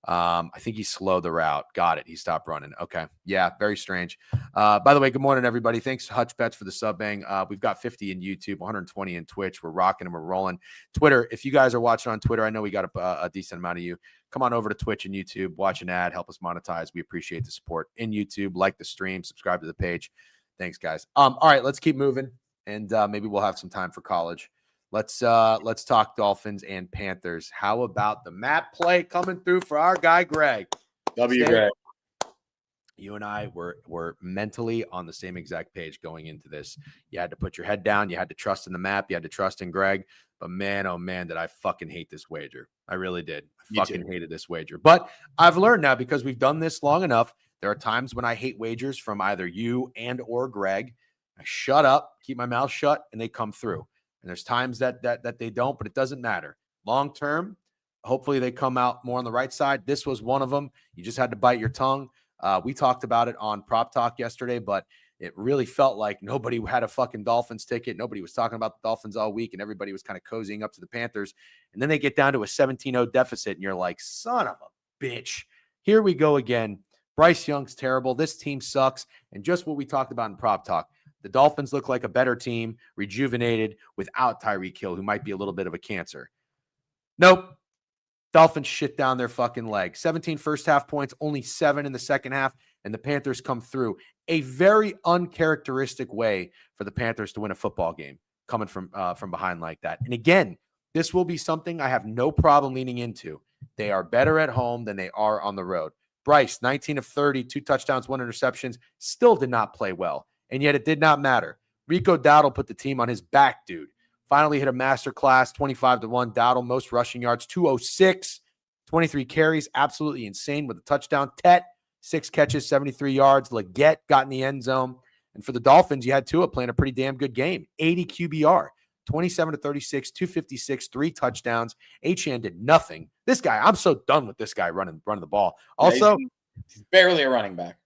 I think he slowed the route. Got it. He stopped running. Okay. Yeah. Very strange. By the way, good morning, everybody. Thanks, Hutch Bets, for the sub bang. We've got 50 in YouTube, 120 in Twitch. We're rocking and we're rolling. Twitter, if you guys are watching on Twitter, I know we got a decent amount of you. Come on over to Twitch and YouTube, watch an ad, help us monetize. We appreciate the support in YouTube. Like the stream, subscribe to the page. Thanks, guys. All right, let's keep moving, and maybe we'll have some time for college. Let's talk Dolphins and Panthers. How about the map play coming through for our guy Greg?
Greg.
You and I were mentally on the same exact page going into this. You had to put your head down. You had to trust in the map. You had to trust in Greg. But man, oh man, did I fucking hate this wager. I really did. I fucking hated this wager. But I've learned now because we've done this long enough. There are times when I hate wagers from either you and or Greg. I shut up, keep my mouth shut, and they come through. And there's times that they don't, but it doesn't matter. Long term, hopefully they come out more on the right side. This was one of them. You just had to bite your tongue. We talked about it on Prop Talk yesterday, but it really felt like nobody had a fucking Dolphins ticket. Nobody was talking about the Dolphins all week, and everybody was kind of cozying up to the Panthers. And then they get down to a 17-0 deficit, and you're like, son of a bitch. Here we go again. Bryce Young's terrible. This team sucks. And just what we talked about in Prop Talk, the Dolphins look like a better team, rejuvenated, without Tyreek Hill, who might be a little bit of a cancer. Nope. Dolphins shit down their fucking leg. 17 first half points, only 7 in the second half, and the Panthers come through. A very uncharacteristic way for the Panthers to win a football game, coming from behind like that. And again, this will be something I have no problem leaning into. They are better at home than they are on the road. Bryce, 19 of 30, 2 touchdowns, 1 interceptions, still did not play well. And yet it did not matter. Rico Dowdle put the team on his back, dude. Finally hit a masterclass, 25-1. Dowdle, most rushing yards, 206, 23 carries, absolutely insane with a touchdown. Tet, 6 catches, 73 yards. Leggett got in the end zone. And for the Dolphins, you had Tua playing a pretty damn good game. 80 QBR, 27-36, 256, 3 touchdowns. Achane did nothing. This guy, I'm so done with this guy running the ball. Also,
he's barely a running back.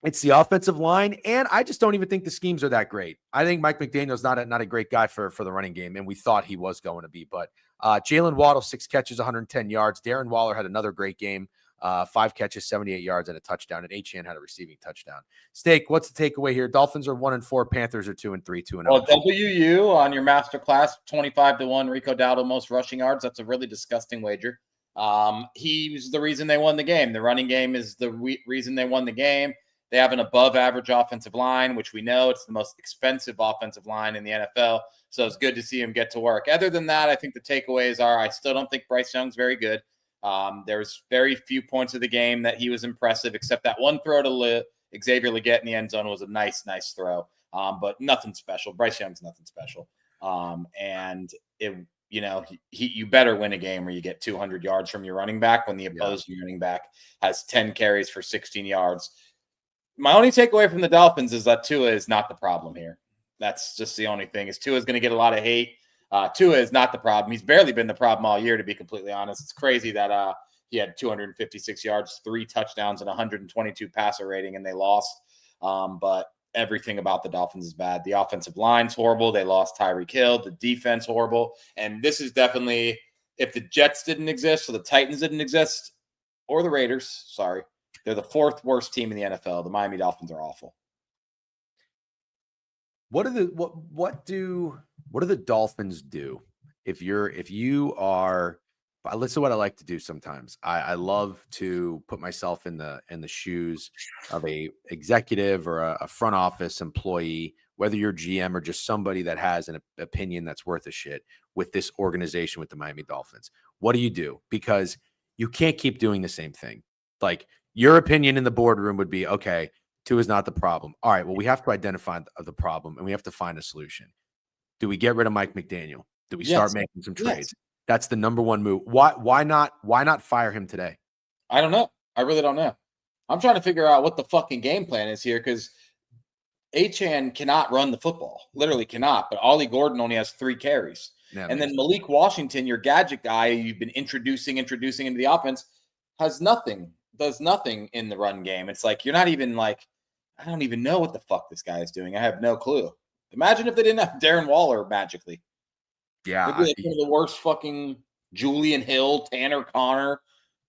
It's the offensive line, and I just don't even think the schemes are that great. I think Mike McDaniel's not a great guy for the running game, and we thought he was going to be. But Jalen Waddle, 6 catches, 110 yards. Darren Waller had another great game, 5 catches, 78 yards, and a touchdown. And Achane had a receiving touchdown. Steak, what's the takeaway here? Dolphins are 1-4, Panthers are 2-3, 2-0.
Well, WU on your masterclass, 25-1. Rico Dowdle, most rushing yards. That's a really disgusting wager. He's the reason they won the game. The running game is the reason they won the game. They have an above-average offensive line, which we know it's the most expensive offensive line in the NFL. So it's good to see him get to work. Other than that, I think the takeaways are I still don't think Bryce Young's very good. There's very few points of the game that he was impressive, except that one throw to Xavier Leggett in the end zone was a nice throw. But nothing special. Bryce Young's nothing special. And you better win a game where you get 200 yards from your running back when the opposing running back has 10 carries for 16 yards. My only takeaway from the Dolphins is that Tua is not the problem here. That's just the only thing. Is Tua is going to get a lot of hate. Tua is not the problem. He's barely been the problem all year, to be completely honest. It's crazy that he had 256 yards, 3 touchdowns, and 122 passer rating, and they lost. But everything about the Dolphins is bad. The offensive line's horrible. They lost Tyreek Hill. The defense horrible. And this is definitely, if the Jets didn't exist or the Titans didn't exist or the Raiders, sorry, they're the 4th worst team in the NFL. The Miami Dolphins are awful.
What do the Dolphins do if you are? Listen to what I like to do sometimes. I love to put myself in the shoes of a executive or a front office employee, whether you're GM or just somebody that has an opinion that's worth a shit with this organization, with the Miami Dolphins. What do you do? Because you can't keep doing the same thing. Like, your opinion in the boardroom would be, okay, Tua is not the problem. All right, well, we have to identify the problem and we have to find a solution. Do we get rid of Mike McDaniel? Do we
Yes.
start making some trades?
Yes.
That's the number one move. Why not fire him today?
I don't know. I really don't know. I'm trying to figure out what the fucking game plan is here because Achane cannot run the football. Literally cannot. But Ollie Gordon only has 3 carries.
Yeah,
and then Malik Washington, your gadget guy you've been introducing into the offense, does nothing in the run game. It's like you're not even like, I don't even know what the fuck this guy is doing. I have no clue. Imagine if they didn't have Darren Waller magically.
Yeah.
It'd be like one of the worst fucking Julian Hill, Tanner Connor,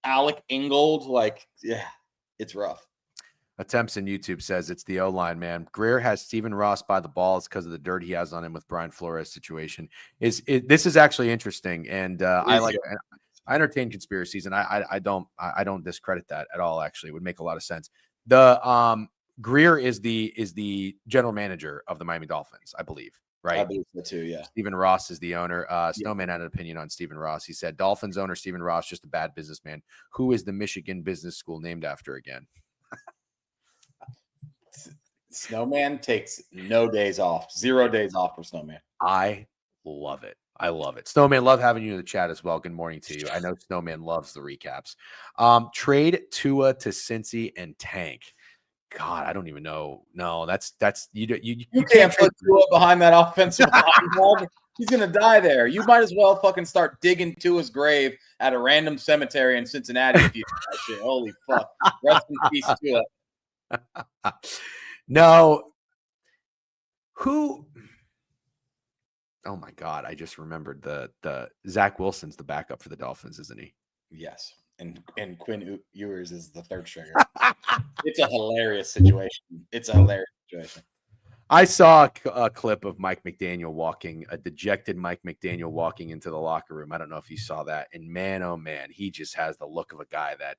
Alec Ingold. Like, yeah, it's rough.
Attempts in YouTube says it's the O-line, man. Greer has Stephen Ross by the balls because of the dirt he has on him with Brian Flores situation. This is actually interesting, and I entertain conspiracies, and I don't discredit that at all. Actually, it would make a lot of sense. The Greer is the general manager of the Miami Dolphins, I believe. Right?
I believe so too. Yeah.
Stephen Ross is the owner. Snowman had an opinion on Stephen Ross. He said, "Dolphins owner Stephen Ross just a bad businessman. Who is the Michigan business school named after again?"
Snowman takes no days off. 0 days off for Snowman.
I love it. I love it. Snowman, love having you in the chat as well. Good morning to you. I know Snowman loves the recaps. Trade Tua to Cincy and tank. God, I don't even know. No, that's you
can't put Tua behind that offensive line. He's gonna die there. You might as well fucking start digging Tua's grave at a random cemetery in Cincinnati if you do that shit. Holy fuck. Rest in peace, Tua.
No. Who? Oh my God! I just remembered the Zach Wilson's the backup for the Dolphins, isn't he?
Yes, and Quinn Ewers is the third stringer. It's a hilarious situation.
I saw a clip of Mike McDaniel a dejected Mike McDaniel walking into the locker room. I don't know if you saw that, and man, oh man, he just has the look of a guy that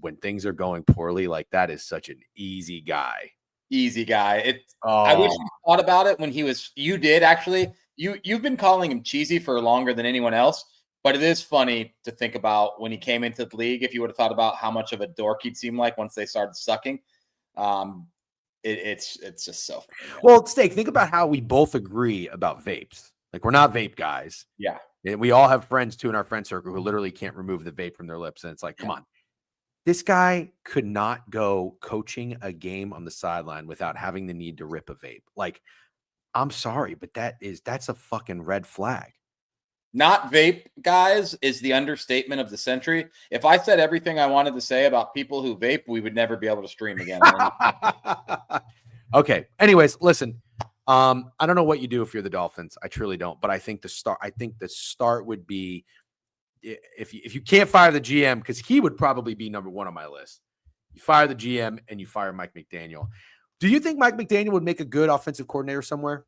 when things are going poorly, like that is such an easy guy. I wish you thought about it when you did actually. You've been calling him cheesy for longer than anyone else, but it is funny to think about when he came into the league. If you would have thought about how much of a dork he'd seem like once they started sucking, it's just so funny. Well, Steak, think about how we both agree about vapes. Like, we're not vape guys.
Yeah.
We all have friends too in our friend circle who literally can't remove the vape from their lips, and it's like, come on. This guy could not go coaching a game on the sideline without having the need to rip a vape. Like, I'm sorry, but that's a fucking red flag.
Not vape guys is the understatement of the century. If I said everything I wanted to say about people who vape, we would never be able to stream again.
Okay. Anyways, listen, I don't know what you do if you're the Dolphins. I truly don't, but I think the start would be, if you can't fire the GM, because he would probably be number one on my list. You fire the GM and you fire Mike McDaniel. Do you think Mike McDaniel would make a good offensive coordinator somewhere?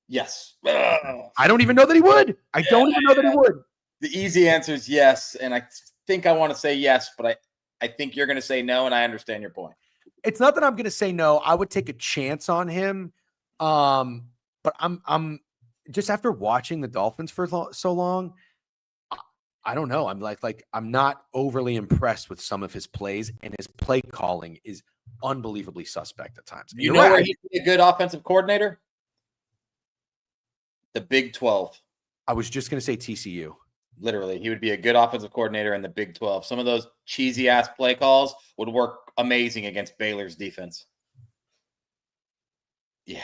Yes.
I don't even know that he would. I don't even know that he would.
The easy answer is yes, and I think I want to say yes, but I think you're going to say no, and I understand your point.
It's not that I'm going to say no. I would take a chance on him, but I'm just, after watching the Dolphins for so long, I don't know. I'm like I'm not overly impressed with some of his plays, and his play calling is unbelievably suspect at times.
You know where he'd be a good offensive coordinator? The Big 12.
I was just going to say TCU.
Literally, he would be a good offensive coordinator in the Big 12. Some of those cheesy ass play calls would work amazing against Baylor's defense. Yeah.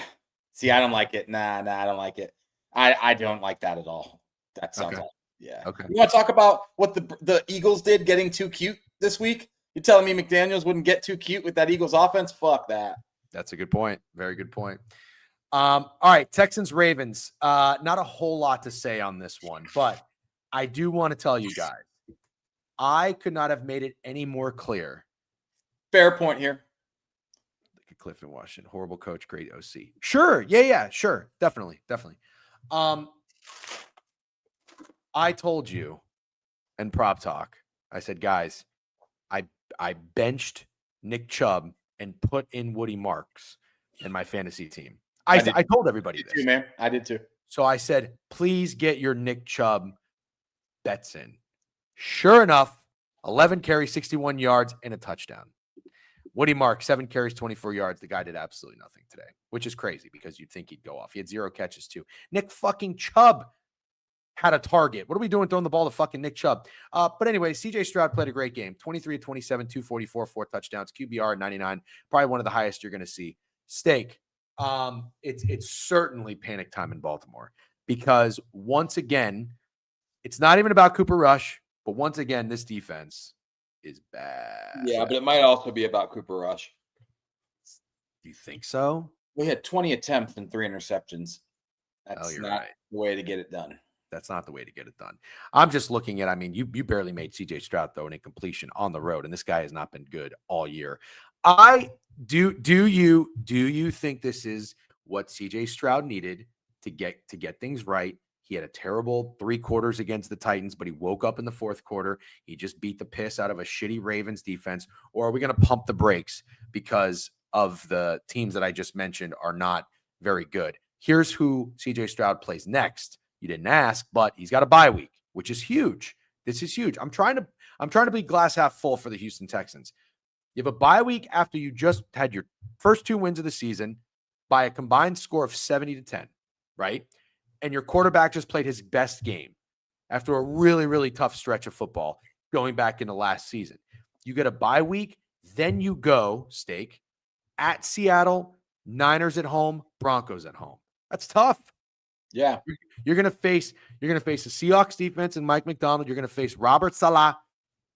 See, I don't like it. Nah, I don't like it. I don't like that at all. That sounds awful. Yeah.
Okay.
You want to talk about what the Eagles did getting too cute this week? You're telling me McDaniels wouldn't get too cute with that Eagles offense? Fuck that.
That's a good point. Very good point. All right, Texans, Ravens. Not a whole lot to say on this one, but I do want to tell you guys, I could not have made it any more clear.
Fair point here.
Look at Cliff in Washington. Horrible coach, great OC. Sure. Yeah, sure. Definitely. I told you in Prop Talk, I said, guys, I benched Nick Chubb and put in Woody Marks in my fantasy team. I told everybody this.
Too, man. I did too.
So I said, please get your Nick Chubb bets in. Sure enough, 11 carries, 61 yards, and a touchdown. Woody Mark, 7 carries, 24 yards. The guy did absolutely nothing today, which is crazy because you'd think he'd go off. He had 0 catches too. Nick fucking Chubb had a target. What are we doing throwing the ball to fucking Nick Chubb? But anyway, CJ Stroud played a great game. 23 27, 244, 4 touchdowns, QBR 99. Probably one of the highest you're going to see. Steak. It's certainly panic time in Baltimore because once again, it's not even about Cooper Rush, but once again, this defense is bad.
Yeah, but it might also be about Cooper Rush.
Do you think so?
We had 20 attempts and 3 interceptions. That's not
right.
the way to get it done.
That's not the way to get it done. I'm just looking at, I mean, you barely made CJ Stroud throw an incompletion on the road, and this guy has not been good all year. Do you think this is what CJ Stroud needed to get things right? He had a terrible 3 quarters against the Titans, but he woke up in the 4th quarter. He just beat the piss out of a shitty Ravens defense. Or are we going to pump the brakes because of the teams that I just mentioned are not very good? Here's who CJ Stroud plays next. You didn't ask, but he's got a bye week, which is huge. This is huge. I'm trying to be glass half full for the Houston Texans. You have a bye week after you just had your first 2 wins of the season by a combined score of 70-10, right? And your quarterback just played his best game after a really, really tough stretch of football going back into last season. You get a bye week, then you go, Steak, at Seattle, Niners at home, Broncos at home. That's tough.
Yeah.
You're going to face the Seahawks defense and Mike McDonald. You're going to face Robert Saleh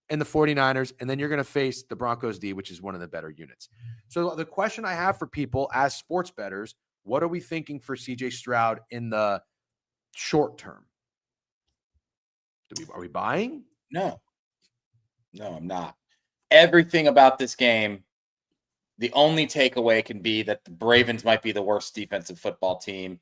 and the 49ers, and then you're going to face the Broncos D, which is one of the better units. So the question I have for people as sports bettors, what are we thinking for CJ Stroud in the short term? Are we buying?
No, I'm not. Everything about this game, the only takeaway can be that the Ravens might be the worst defensive football team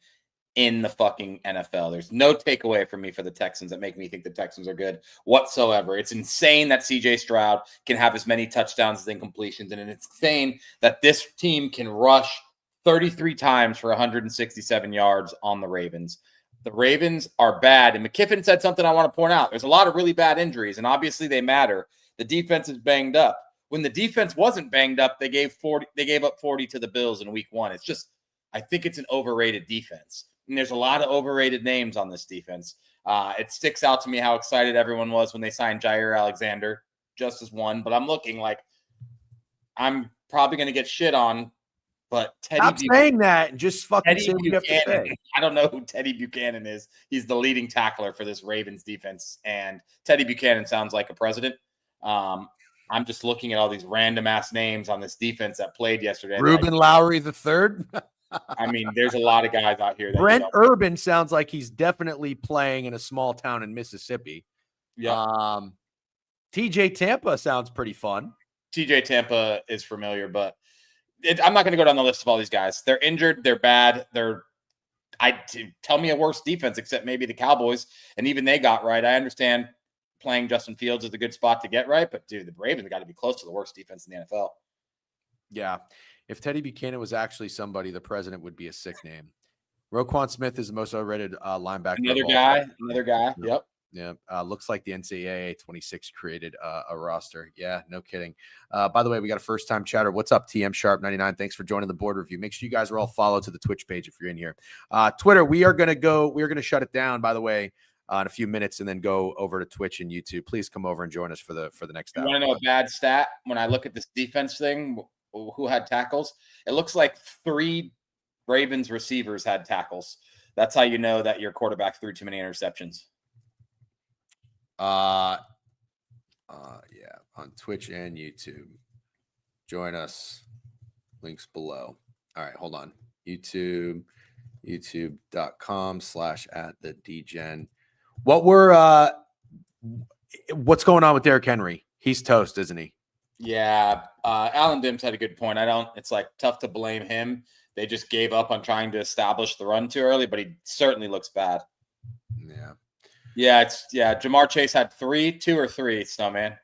in the fucking NFL. There's no takeaway for me for the Texans that make me think the Texans are good whatsoever. It's insane that CJ Stroud can have as many touchdowns as incompletions, and it's insane that this team can rush 33 times for 167 yards on the Ravens. The Ravens are bad, and McKiffin said something I want to point out. There's a lot of really bad injuries, and obviously they matter. The defense is banged up. When the defense wasn't banged up, they gave up 40 to the Bills in week 1. It's just, I think it's an overrated defense. And there's a lot of overrated names on this defense. It sticks out to me how excited everyone was when they signed Jair Alexander, just as one. But I'm looking like I'm probably going to get shit on. But
Stop saying that and just fucking say what you have to say.
I don't know who Teddy Buchanan is. He's the leading tackler for this Ravens defense. And Teddy Buchanan sounds like a president. I'm just looking at all these random ass names on this defense that played yesterday.
Ruben Lowry III.
I mean, there's a lot of guys out here.
Brent Urban sounds like he's definitely playing in a small town in Mississippi.
Yeah.
TJ Tampa sounds pretty fun.
TJ Tampa is familiar, but I'm not going to go down the list of all these guys. They're injured. They're bad. Tell me a worse defense except maybe the Cowboys, and even they got right. I understand playing Justin Fields is a good spot to get right, but dude, the Ravens got to be close to the worst defense in the NFL.
Yeah. If Teddy Buchanan was actually somebody, the president would be a sick name. Roquan Smith is the most overrated linebacker.
Another guy. Yep.
Yeah. Looks like the NCAA 26 created a roster. Yeah, no kidding. By the way, we got a first-time chatter. What's up, TM Sharp 99? Thanks for joining the board review. Make sure you guys are all followed to the Twitch page if you're in here. Twitter, we are going to shut it down, by the way, in a few minutes, and then go over to Twitch and YouTube. Please come over and join us for the next hour.
You want to know a bad stat? When I look at this defense thing, who had tackles? It looks like 3 Ravens receivers had tackles. That's how you know that your quarterback threw too many interceptions.
Yeah, on Twitch and YouTube. Join us. Links below. All right, hold on. youtube.com/@thedgen. What's going on with Derrick Henry? He's toast, isn't he?
Yeah, Alan Dims had a good point. It's like tough to blame him. They just gave up on trying to establish the run too early, but he certainly looks bad. Yeah. Jamar Chase had 2 or 3, Snowman.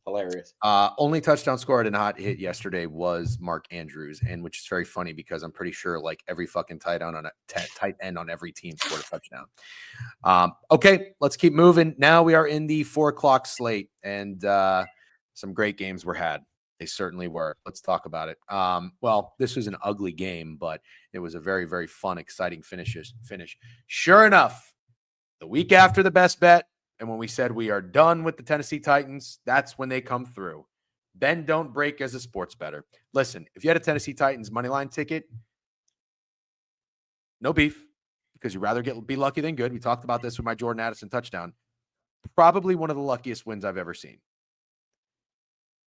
Hilarious.
Only touchdown score I did not hit yesterday was Mark Andrews, and which is very funny because I'm pretty sure like every fucking tight end on every team scored a touchdown. Okay, let's keep moving. Now we are in the 4:00 slate, and some great games were had. They certainly were. Let's talk about it. Well, this was an ugly game, but it was a very, very fun, exciting finish. Sure enough, the week after the best bet, and when we said we are done with the Tennessee Titans, that's when they come through. Bend don't break as a sports bettor. Listen, if you had a Tennessee Titans money line ticket, no beef, because you'd rather be lucky than good. We talked about this with my Jordan Addison touchdown. Probably one of the luckiest wins I've ever seen.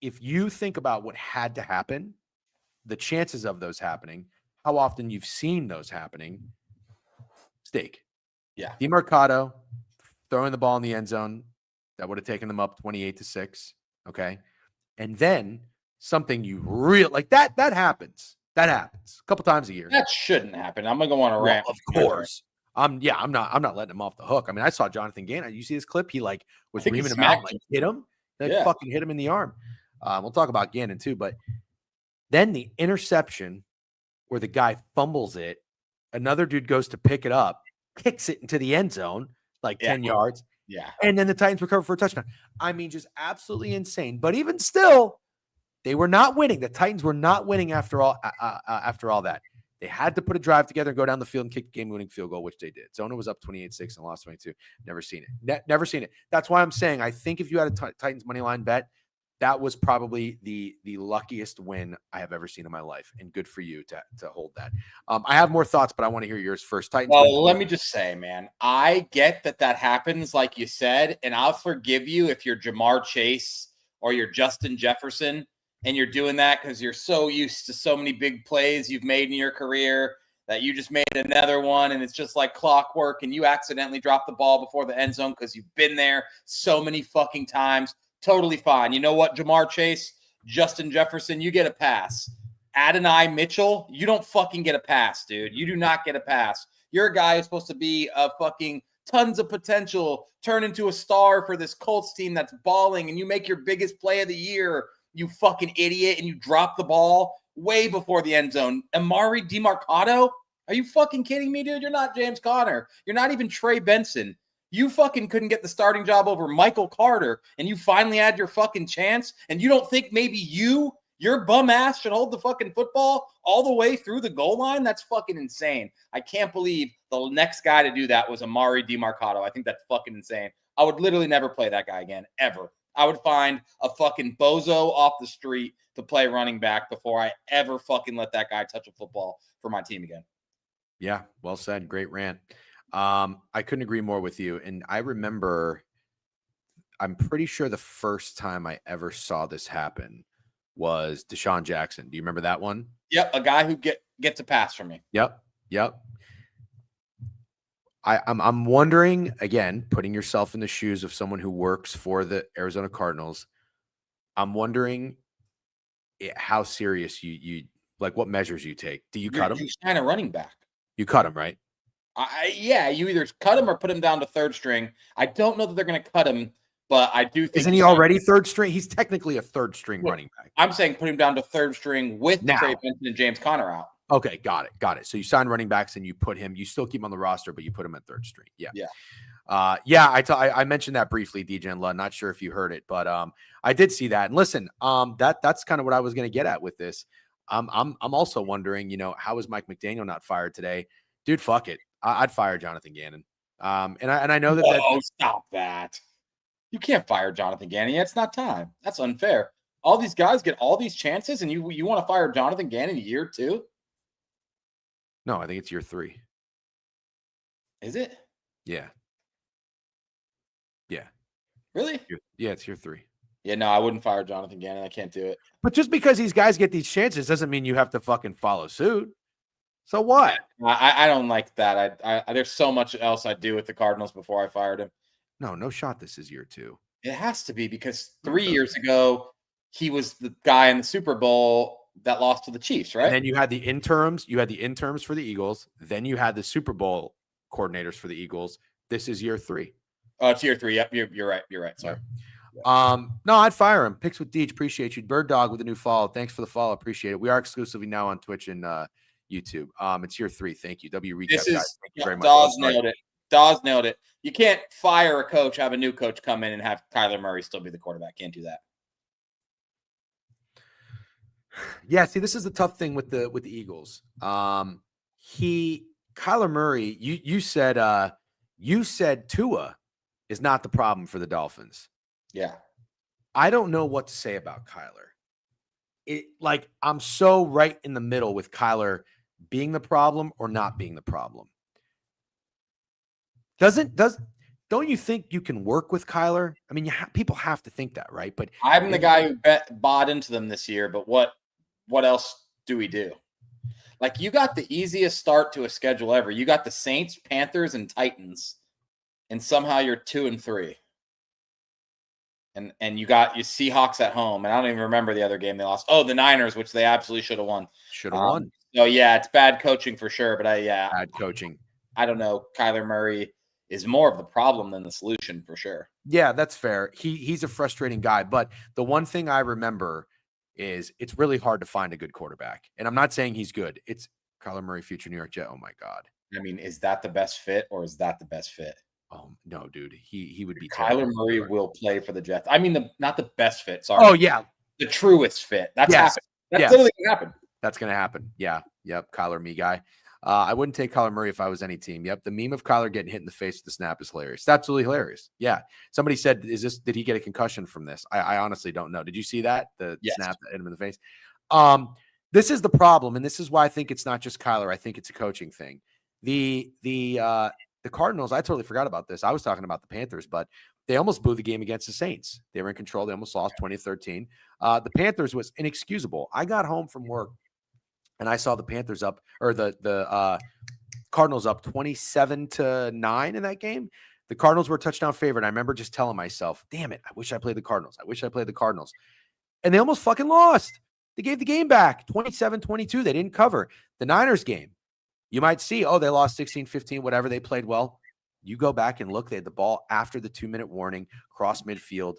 If you think about what had to happen, the chances of those happening, how often you've seen those happening, steak.
Yeah.
DeMarcado throwing the ball in the end zone, that would have taken them up 28-6. Okay. And then something you like that happens. That happens a couple times a year.
That shouldn't happen. I'm gonna go on a rant.
Of course. I'm not letting him off the hook. I mean, I saw Jonathan Gannon. You see this clip? He like was reaming him out, like hit him, fucking hit him in the arm. We'll talk about Gannon too, but then the interception where the guy fumbles it, another dude goes to pick it up, kicks it into the end zone, like 10 yards.
Yeah.
And then the Titans recover for a touchdown. I mean, just absolutely insane. But even still, they were not winning. The Titans were not winning after all that. They had to put a drive together and go down the field and kick the game-winning field goal, which they did. Zona was up 28-6 and lost 22. Never seen it. Never seen it. That's why I'm saying I think if you had a Titans money line bet, that was probably the luckiest win I have ever seen in my life, and good for you to hold that. I have more thoughts, but I want to hear yours first. Titans.
Well, let me just say, man, I get that happens, like you said, and I'll forgive you if you're Jamar Chase or you're Justin Jefferson, and you're doing that because you're so used to so many big plays you've made in your career that you just made another one, and it's just like clockwork, and you accidentally dropped the ball before the end zone because you've been there so many fucking times. Totally fine. You know what, Jamar Chase, Justin Jefferson, you get a pass. Adonai Mitchell, you don't fucking get a pass, dude. You do not get a pass. You're a guy who's supposed to be a fucking tons of potential, turn into a star for this Colts team that's balling, and you make your biggest play of the year, you fucking idiot, and you drop the ball way before the end zone. Amari DeMarcado? Are you fucking kidding me, dude? You're not James Conner. You're not even Trey Benson. You fucking couldn't get the starting job over Michael Carter, and you finally had your fucking chance, and you don't think maybe your bum ass should hold the fucking football all the way through the goal line? That's fucking insane. I can't believe the next guy to do that was Amari DeMarcado. I think that's fucking insane. I would literally never play that guy again, ever. I would find a fucking bozo off the street to play running back before I ever fucking let that guy touch a football for my team again.
Yeah, well said. Great rant. I couldn't agree more with you. And I remember, I'm pretty sure the first time I ever saw this happen was Deshaun Jackson. Do you remember that one?
Yep, a guy who gets a pass from me.
Yep. I'm wondering, again, putting yourself in the shoes of someone who works for the Arizona Cardinals. I'm wondering how serious you like, what measures you take. Do you cut him?
You sign a running back.
You cut him, right?
Yeah, you either cut him or put him down to third string. I don't know that they're going to cut him, but I do think.
Isn't he already third string? He's technically a third string running back.
I'm saying put him down to third string with Trey Benson and James Conner out.
Okay, got it. So you sign running backs and you put him. You still keep him on the roster, but you put him at third string. Yeah. I mentioned that briefly, DJ and Lund. Not sure if you heard it, but I did see that. And listen, that's kind of what I was going to get at with this. I'm also wondering, how is Mike McDaniel not fired today? Dude, fuck it. I'd fire Jonathan Gannon. And I know that.
Oh, stop that! You can't fire Jonathan Gannon. It's not time. That's unfair. All these guys get all these chances, and you want to fire Jonathan Gannon year 2?
No, I think it's year 3.
Is it?
Yeah.
Really?
Yeah, it's year 3.
Yeah, no, I wouldn't fire Jonathan Gannon. I can't do it.
But just because these guys get these chances doesn't mean you have to fucking follow suit. So what?
I don't like that. I there's so much else I'd do with the Cardinals before I fired him.
No shot. This is year 2.
It has to be, because 3 years ago, he was the guy in the Super Bowl that lost to the Chiefs, right?
And then you had the interims. You had the interims for the Eagles. Then you had the Super Bowl coordinators for the Eagles. This is year 3.
Oh, it's year 3. Yep, you're right. Sorry.
No, I'd fire him. Picks with Deej. Appreciate you. Bird Dog with a new follow. Thanks for the follow. Appreciate it. We are exclusively now on Twitch and YouTube. It's year 3. Thank you. W recap.
This is,
guys. Thank you very much.
Dawes nailed it. You can't fire a coach, have a new coach come in, and have Kyler Murray still be the quarterback. Can't do that.
Yeah, see, this is the tough thing with the Eagles. Kyler Murray, you said Tua is not the problem for the Dolphins.
Yeah.
I don't know what to say about Kyler. I'm so right in the middle with Kyler being the problem or not being the problem. Don't you think you can work with Kyler? I mean, people have to think that, right? But
I'm the guy who bought into them this year, but what else do we do? Like, you got the easiest start to a schedule ever. You got the Saints, Panthers, and Titans, and somehow you're 2-3. And you got your Seahawks at home, and I don't even remember the other game they lost. Oh, the Niners, which they absolutely should have won.
won.
So yeah, it's bad coaching for sure. But
Bad coaching.
I don't know. Kyler Murray is more of the problem than the solution for sure.
Yeah, that's fair. He's a frustrating guy, but the one thing I remember is it's really hard to find a good quarterback. And I'm not saying he's good. It's Kyler Murray, future New York Jet. Oh my God.
I mean, is that the best fit or is that the best fit?
Oh no, dude. He would be
Kyler
terrible.
Murray will play for the Jets. I mean, not the best fit. Sorry.
Oh yeah,
the truest fit. That's happened. That's
yes.
literally gonna happen.
That's gonna happen. Yeah. Yep. Kyler, me guy. I wouldn't take Kyler Murray if I was any team. Yep. The meme of Kyler getting hit in the face with the snap is hilarious. It's absolutely hilarious. Yeah. Somebody said, did he get a concussion from this? I honestly don't know. Did you see that? The snap that hit him in the face? This is the problem. And this is why I think it's not just Kyler. I think it's a coaching thing. The Cardinals, I totally forgot about this. I was talking about the Panthers, but they almost blew the game against the Saints. They were in control. They almost lost 20-13. The Panthers was inexcusable. I got home from work and I saw the Panthers up, or the Cardinals up 27-9 in that game. The Cardinals were a touchdown favorite. I remember just telling myself, damn it, I wish I played the Cardinals. I wish I played the Cardinals. And they almost fucking lost. They gave the game back 27-22. They didn't cover. The Niners game, you might see, they lost 16-15, whatever. They played well. You go back and look, they had the ball after the 2-minute warning, cross midfield,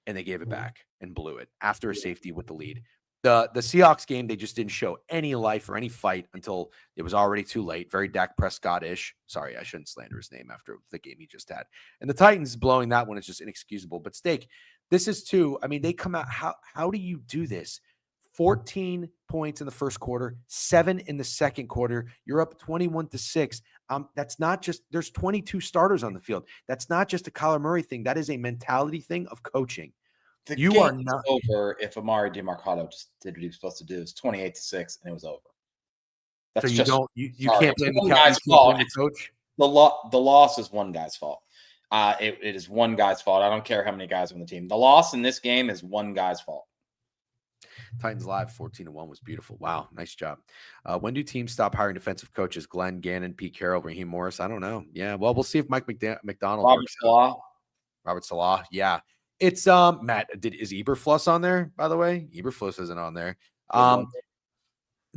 and they gave it back and blew it after a safety with the lead. The Seahawks game, they just didn't show any life or any fight until it was already too late. Very Dak Prescott-ish. Sorry, I shouldn't slander his name after the game he just had. And the Titans blowing that one is just inexcusable. But Steak, this is too, I mean, they come out, how do you do this? 14 points in the first quarter, 7 in the second quarter. You're up 21-6. That's not just, there's 22 starters on the field. That's not just a Kyler Murray thing. That is a mentality thing of coaching.
You are not over if Amari DeMarcado just did what he was supposed to do. It's 28-6 and it was over.
That's so you can't blame the
guy's fault.
Coach.
The loss is one guy's fault. It is one guy's fault. I don't care how many guys are on the team. The loss in this game is one guy's fault.
Titans Live 14-1 was beautiful. Wow, nice job. When do teams stop hiring defensive coaches? Glenn, Gannon, Pete Carroll, Raheem Morris? I don't know. Yeah, well, we'll see if Mike McDonald Robert Salah. Yeah. It's Matt, is Eberflus on there, by the way? Eberflus isn't on there.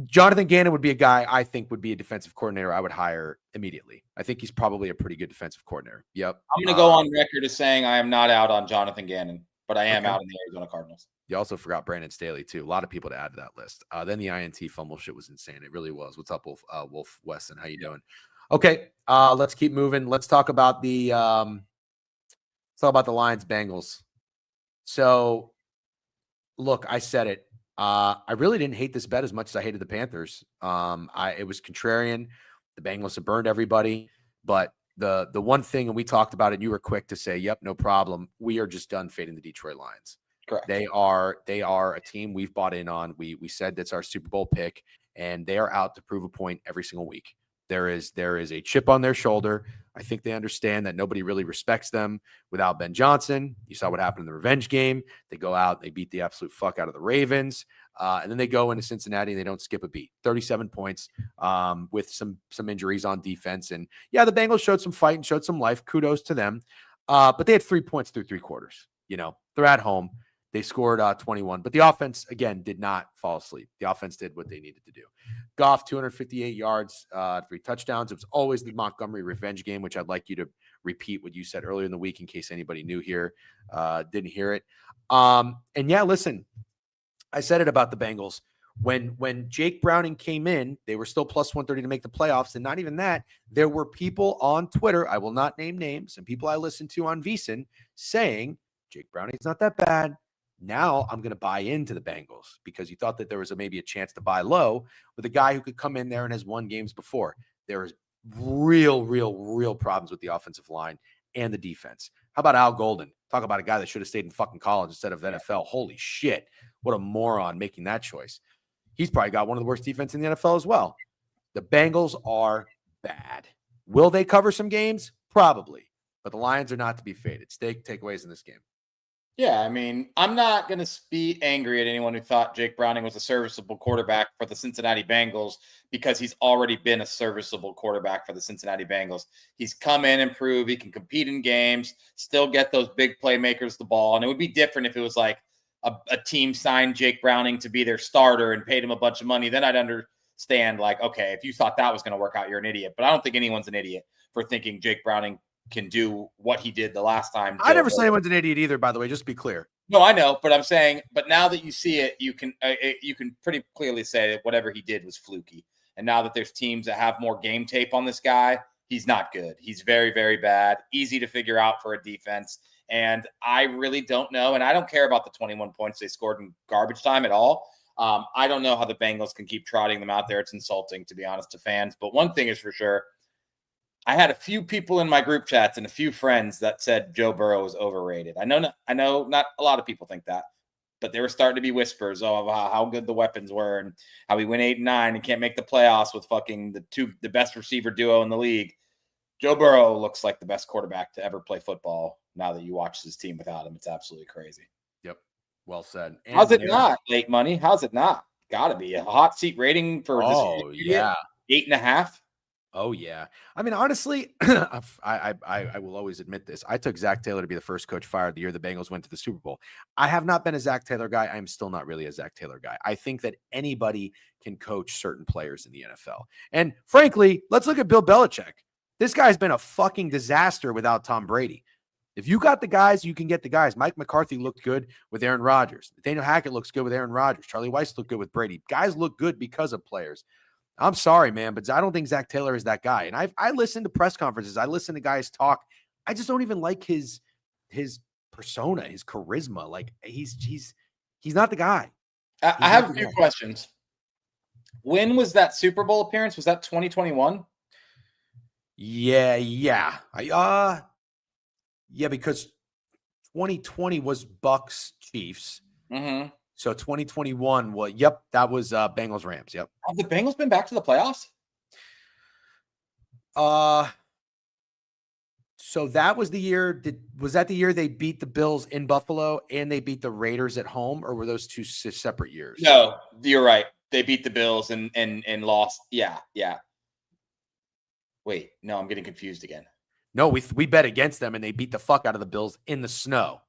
Jonathan Gannon would be a guy I think would be a defensive coordinator I would hire immediately. I think he's probably a pretty good defensive coordinator. Yep.
I'm going to go on record as saying I am not out on Jonathan Gannon, but I am out on the Arizona Cardinals.
You also forgot Brandon Staley, too. A lot of people to add to that list. Then the INT fumble shit was insane. It really was. What's up, Wolf Weston? How you doing? Okay, let's keep moving. Let's talk about the Lions Bengals. So, look, I said it. I really didn't hate this bet as much as I hated the Panthers. It was contrarian. The Bengals have burned everybody. But the one thing, and we talked about it, and you were quick to say, yep, no problem. We are just done fading the Detroit Lions.
Correct.
They are a team we've bought in on. We said that's our Super Bowl pick, and they are out to prove a point every single week. There is a chip on their shoulder. I think they understand that nobody really respects them without Ben Johnson. You saw what happened in the revenge game. They go out, they beat the absolute fuck out of the Ravens, and then they go into Cincinnati and they don't skip a beat. 37 points with some injuries on defense. And yeah, the Bengals showed some fight and showed some life. Kudos to them. But they had 3 points through 3 quarters. You know, they're at home. They scored 21, but the offense, again, did not fall asleep. The offense did what they needed to do. Goff, 258 yards, 3 touchdowns. It was always the Montgomery revenge game, which I'd like you to repeat what you said earlier in the week in case anybody new here didn't hear it. And yeah, listen, I said it about the Bengals. When Jake Browning came in, they were still plus 130 to make the playoffs. And not even that, there were people on Twitter, I will not name names, and people I listened to on VSiN saying, Jake Browning's not that bad. Now I'm going to buy into the Bengals because you thought that there was maybe a chance to buy low with a guy who could come in there and has won games before. There is real problems with the offensive line and the defense. How about Al Golden? Talk about a guy that should have stayed in fucking college instead of NFL. Holy shit. What a moron making that choice. He's probably got one of the worst defense in the NFL as well. The Bengals are bad. Will they cover some games? Probably. But the Lions are not to be faded. Steak takeaways in this game.
Yeah, I mean, I'm not going to be angry at anyone who thought Jake Browning was a serviceable quarterback for the Cincinnati Bengals because he's already been a serviceable quarterback for the Cincinnati Bengals. He's come in and proved he can compete in games, still get those big playmakers the ball. And it would be different if it was like a team signed Jake Browning to be their starter and paid him a bunch of money. Then I'd understand, like, okay, if you thought that was going to work out, you're an idiot. But I don't think anyone's an idiot for thinking Jake Browning can do what he did the last time.
I never say anyone's an idiot either, by the way, just to be clear.
No, I know, but I'm saying, but now that you see it, you can pretty clearly say that whatever he did was fluky. And now that there's teams that have more game tape on this guy, he's not good. He's very, very bad, easy to figure out for a defense. And I really don't know. And I don't care about the 21 points they scored in garbage time at all. I don't know how the Bengals can keep trotting them out there. It's insulting, to be honest, to fans. But one thing is for sure, I had a few people in my group chats and a few friends that said Joe Burrow was overrated. I know not a lot of people think that, but there were starting to be whispers of how good the weapons were and how we win 8-9 and can't make the playoffs with fucking the best receiver duo in the league. Joe Burrow looks like the best quarterback to ever play football. Now that you watch his team without him, it's absolutely crazy.
Yep. Well said. And
how's it not late money? How's it not? Gotta be a hot seat rating for
this. Yeah.
8.5.
Oh, yeah. I mean, honestly, I will always admit this. I took Zach Taylor to be the first coach fired the year the Bengals went to the Super Bowl. I have not been a Zach Taylor guy. I'm still not really a Zach Taylor guy. I think that anybody can coach certain players in the NFL. And frankly, let's look at Bill Belichick. This guy's been a fucking disaster without Tom Brady. If you got the guys, you can get the guys. Mike McCarthy looked good with Aaron Rodgers. Daniel Hackett looks good with Aaron Rodgers. Charlie Weiss looked good with Brady. Guys look good because of players. I'm sorry, man, but I don't think Zach Taylor is that guy. And I listen to press conferences. I listen to guys talk. I just don't even like his persona, his charisma. Like he's not the guy.
I have a few questions. When was that Super Bowl appearance? Was that 2021?
Yeah. Yeah, because 2020 was Bucks Chiefs.
Mm-hmm.
So 2021, well, yep, that was Bengals Rams. Yep.
Have the Bengals been back to the playoffs?
So that was the year. Was that the year they beat the Bills in Buffalo and they beat the Raiders at home, or were those two separate years?
No, you're right. They beat the Bills and lost. Yeah. Wait, no, I'm getting confused again.
No, we bet against them and they beat the fuck out of the Bills in the snow.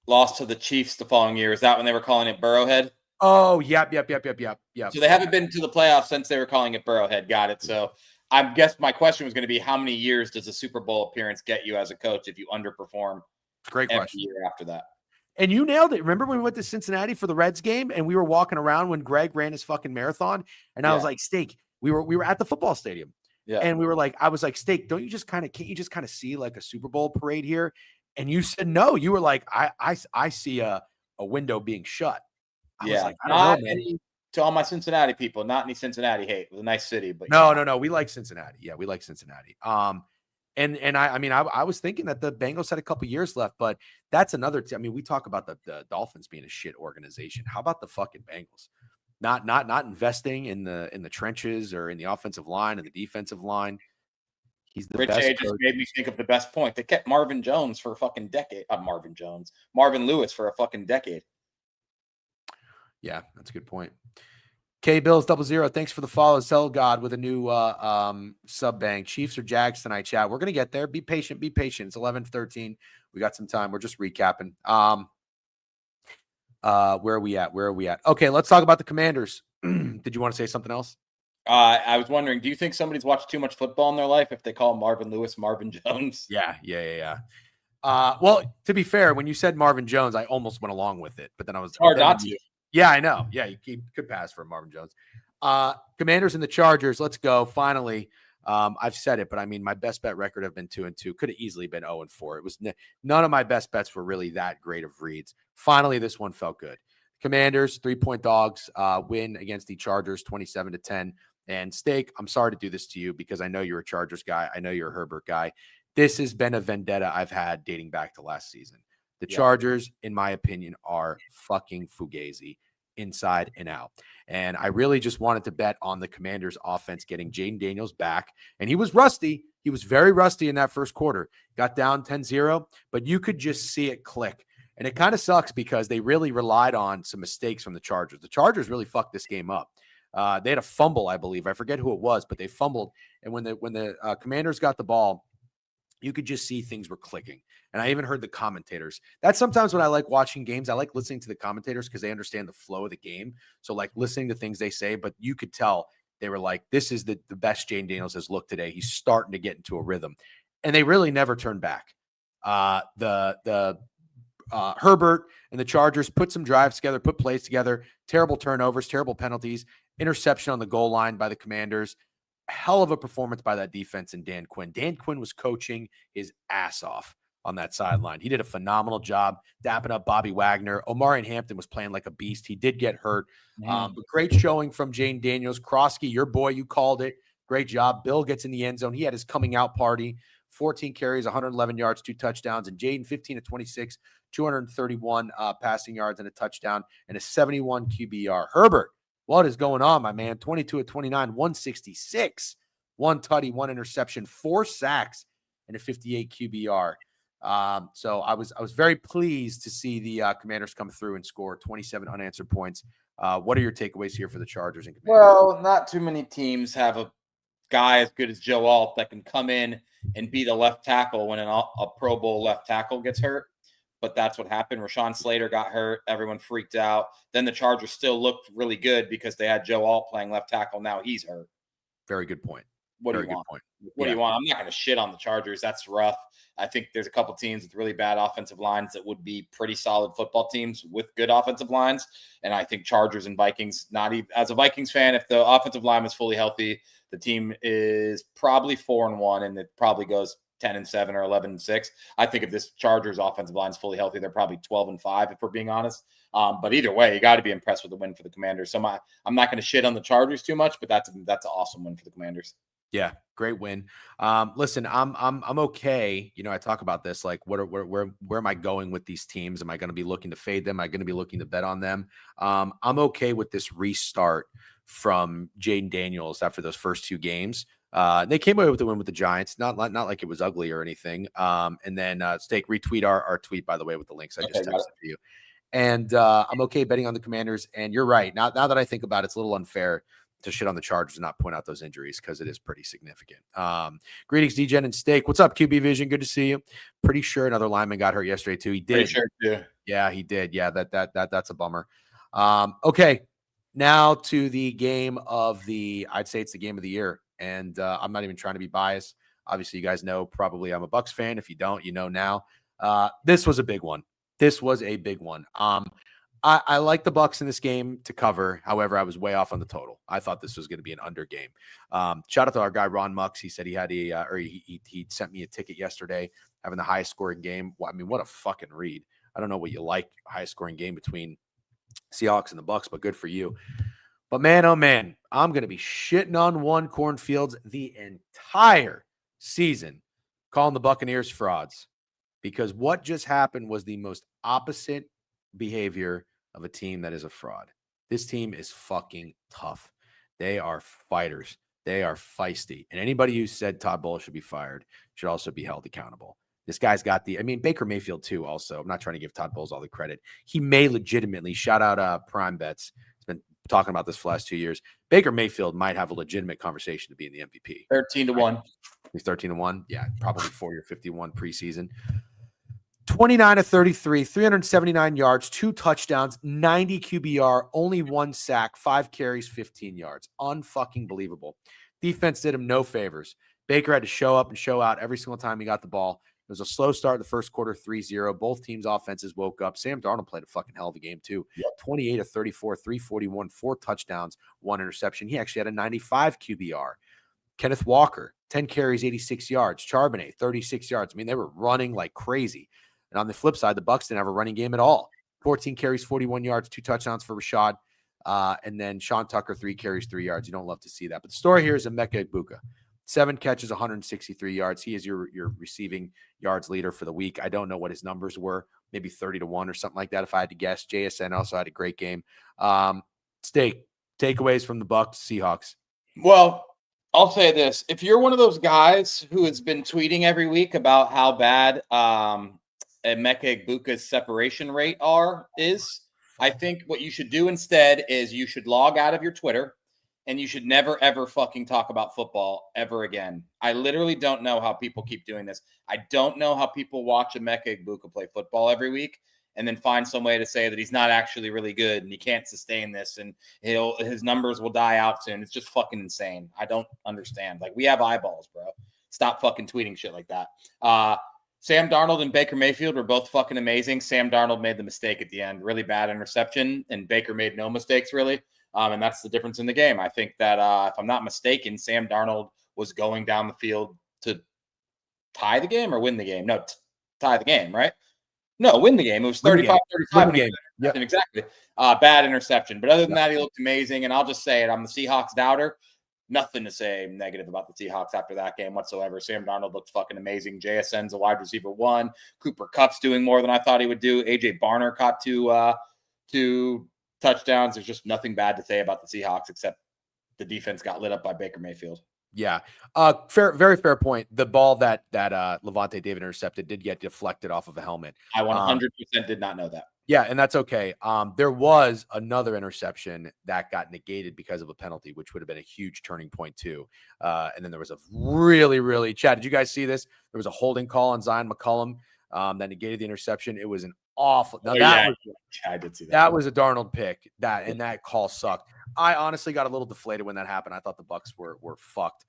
Lost to the Chiefs the following year. Is that when they were calling it Burrowhead?
Oh, yep.
So they haven't been to the playoffs since they were calling it Burrowhead. Got it. So I guess my question was going to be, how many years does a Super Bowl appearance get you as a coach if you underperform
Great
every
question.
year after that?
And you nailed it. Remember when we went to Cincinnati for the Reds game and we were walking around when Greg ran his fucking marathon? And I was like, Steak, we were at the football stadium. Yeah. And we were like, I was like, Steak, can't you just kind of see like a Super Bowl parade here? And you said no. You were like, I see a window being shut. I was like, I don't know, man.
To all my Cincinnati people, not any Cincinnati hate. It was a nice city, but
no. We like Cincinnati. Yeah, we like Cincinnati. And I was thinking that the Bengals had a couple years left, but that's another. I mean, we talk about the Dolphins being a shit organization. How about the fucking Bengals? Not investing in the trenches or in the offensive line and the defensive line. He's the
Rich
best.
A just made me think of the best point. They kept Marvin Jones for a fucking decade. Marvin Lewis for a fucking decade.
Yeah, that's a good point. K Bills 00. Thanks for the follow. Sell God with a new sub bang. Chiefs or Jags tonight, chat. We're gonna get there. Be patient. It's 11:13. We got some time. We're just recapping. Where are we at? Okay, let's talk about the Commanders. Did you want to say something else?
I was wondering, do you think somebody's watched too much football in their life if they call Marvin Lewis Marvin Jones?
Yeah. Well, to be fair, when you said Marvin Jones, I almost went along with it, but then I was
hard not to.
Yeah, I know. Yeah, you could pass for Marvin Jones. Commanders and the Chargers. Let's go. Finally, I've said it, but I mean, my best bet record have been 2-2. Could have easily been 0-4. It was none of my best bets were really that great of reads. Finally, this one felt good. Commanders, 3-point dogs, win against the Chargers, 27-10. And Steak, I'm sorry to do this to you because I know you're a Chargers guy. I know you're a Herbert guy. This has been a vendetta I've had dating back to last season. The Chargers, in my opinion, are fucking fugazi inside and out. And I really just wanted to bet on the Commanders offense getting Jaden Daniels back. And he was rusty. He was very rusty in that first quarter. Got down 10-0, but you could just see it click. And it kind of sucks because they really relied on some mistakes from the Chargers. The Chargers really fucked this game up. They had a fumble, I believe. I forget who it was, but they fumbled. And when the Commanders got the ball, you could just see things were clicking. And I even heard the commentators. That's sometimes when I like watching games. I like listening to the commentators because they understand the flow of the game. So like listening to things they say, but you could tell they were like, this is the best Jane Daniels has looked today. He's starting to get into a rhythm. And they really never turned back. Herbert and the Chargers put some drives together, put plays together, terrible turnovers, terrible penalties, interception on the goal line by the Commanders. Hell of a performance by that defense and Dan Quinn. Dan Quinn was coaching his ass off on that sideline. He did a phenomenal job dapping up Bobby Wagner. Omarion Hampton was playing like a beast. He did get hurt. But great showing from Jane Daniels. Krosky, your boy, you called it. Great job. Bill gets in the end zone. He had his coming out party. 14 carries, 111 yards, 2 touchdowns. And Jaden, 15-26, 231 passing yards and a touchdown and a 71 QBR. Herbert, what is going on, my man? 22-29, 166, 1 tutty, 1 interception, 4 sacks, and a 58 QBR. So I was very pleased to see the Commanders come through and score 27 unanswered points. What are your takeaways here for the Chargers and Commanders?
Well, not too many teams have a guy as good as Joe Alt that can come in and be the left tackle when a Pro Bowl left tackle gets hurt. But that's what happened. Rashawn Slater got hurt. Everyone freaked out. Then the Chargers still looked really good because they had Joe Alt playing left tackle. Now he's hurt.
Very good point.
What do you want? What do you want? I'm not going to shit on the Chargers. That's rough. I think there's a couple teams with really bad offensive lines that would be pretty solid football teams with good offensive lines. And I think Chargers and Vikings, not even as a Vikings fan, if the offensive line is fully healthy, the team is probably 4-1 and it probably goes 10-7 or 11-6. I think if this Chargers offensive line is fully healthy, they're probably 12-5 if we're being honest. But either way, you got to be impressed with the win for the Commanders. So I'm not going to shit on the Chargers too much, but that's an awesome win for the Commanders.
Yeah, great win. Listen, I'm okay. You know, I talk about this, like where am I going with these teams? Am I going to be looking to fade them? Am I going to be looking to bet on them? I'm okay with this restart from Jaden Daniels after those first 2 games. They came away with the win with the Giants, not like it was ugly or anything. And then Steak, retweet our tweet, by the way, with the links I just texted for you. And I'm okay betting on the Commanders. And you're right. Now that I think about it, it's a little unfair to shit on the Chargers and not point out those injuries because it is pretty significant. Greetings, DGen and Steak. What's up, QB Vision? Good to see you. Pretty sure another lineman got hurt yesterday too. He did.
Pretty sure too.
Yeah, he did. Yeah, that's a bummer. Okay, now to the game of I'd say it's the game of the year, and I'm not even trying to be biased. Obviously, you guys know probably I'm a Bucs fan. If you don't, you know now. This was a big one. This was a big one. I like the Bucs in this game to cover. However, I was way off on the total. I thought this was going to be an under game. Shout out to our guy Ron Mux. He said he had he sent me a ticket yesterday, having the highest scoring game. Well, I mean, what a fucking read. I don't know what you like, highest scoring game between Seahawks and the Bucs, but good for you. But man, oh man, I'm going to be shitting on one cornfields the entire season, calling the Buccaneers frauds, because what just happened was the most opposite behavior of a team that is a fraud. This team is fucking tough. They are fighters. They are feisty. And anybody who said Todd Bowles should be fired should also be held accountable. This guy's got Baker Mayfield too also. I'm not trying to give Todd Bowles all the credit. He may legitimately, shout out Prime Bets. He's been talking about this for the last 2 years. Baker Mayfield might have a legitimate conversation to be in the MVP.
13-1.
He's 13-1. Yeah, probably 40 or 51 preseason. 29-33, 379 yards, 2 touchdowns, 90 QBR, only 1 sack, 5 carries, 15 yards. Unfucking believable. Defense did him no favors. Baker had to show up and show out every single time he got the ball. It was a slow start in the first quarter, 3-0. Both teams' offenses woke up. Sam Darnold played a fucking hell of a game, too. Yep. 28-34, 341, 4 touchdowns, 1 interception. He actually had a 95 QBR. Kenneth Walker, 10 carries, 86 yards. Charbonnet, 36 yards. I mean, they were running like crazy. And on the flip side, the Bucs didn't have a running game at all. 14 carries, 41 yards, 2 touchdowns for Rashad. And then Sean Tucker, 3 carries, 3 yards. You don't love to see that. But the story here is Emeka Egbuka. 7 catches, 163 yards. He is your receiving yards leader for the week. I don't know what his numbers were, maybe 30-1 or something like that, if I had to guess. JSN also had a great game. Steak, takeaways from the Bucs, Seahawks.
Well, I'll say this. If you're one of those guys who has been tweeting every week about how bad Emeka Egbuka's separation rate is, I think what you should do instead is you should log out of your Twitter and you should never, ever fucking talk about football ever again. I literally don't know how people keep doing this. I don't know how people watch Emeka Egbuka play football every week and then find some way to say that he's not actually really good and he can't sustain this and his numbers will die out soon. It's just fucking insane. I don't understand. Like, we have eyeballs, bro. Stop fucking tweeting shit like that. Sam Darnold and Baker Mayfield were both fucking amazing. Sam Darnold made the mistake at the end, really bad interception, and Baker made no mistakes, really. And that's the difference in the game. I think that if I'm not mistaken, Sam Darnold was going down the field to tie the game or win the game. No, tie the game, right? No, win the game. It was 35-35.
Yep.
Exactly. Bad interception. But other than that, he looked amazing. And I'll just say it. I'm the Seahawks doubter. Nothing to say negative about the Seahawks after that game whatsoever. Sam Darnold looked fucking amazing. JSN's a wide receiver 1. Cooper Kupp's doing more than I thought he would do. AJ Barner caught two touchdowns. There's just nothing bad to say about the Seahawks except the defense got lit up by Baker Mayfield.
Yeah. Very fair point. The ball that Levante David intercepted did get deflected off of a helmet.
I 100% did not know that.
Yeah, and that's okay. There was another interception that got negated because of a penalty, which would have been a huge turning point too. And then there was a really, Chad, did you guys see this? There was a holding call on Zion McCollum that negated the interception. It was an awful. Now
I did see that.
That was a Darnold pick. That call sucked. I honestly got a little deflated when that happened. I thought the Bucs were fucked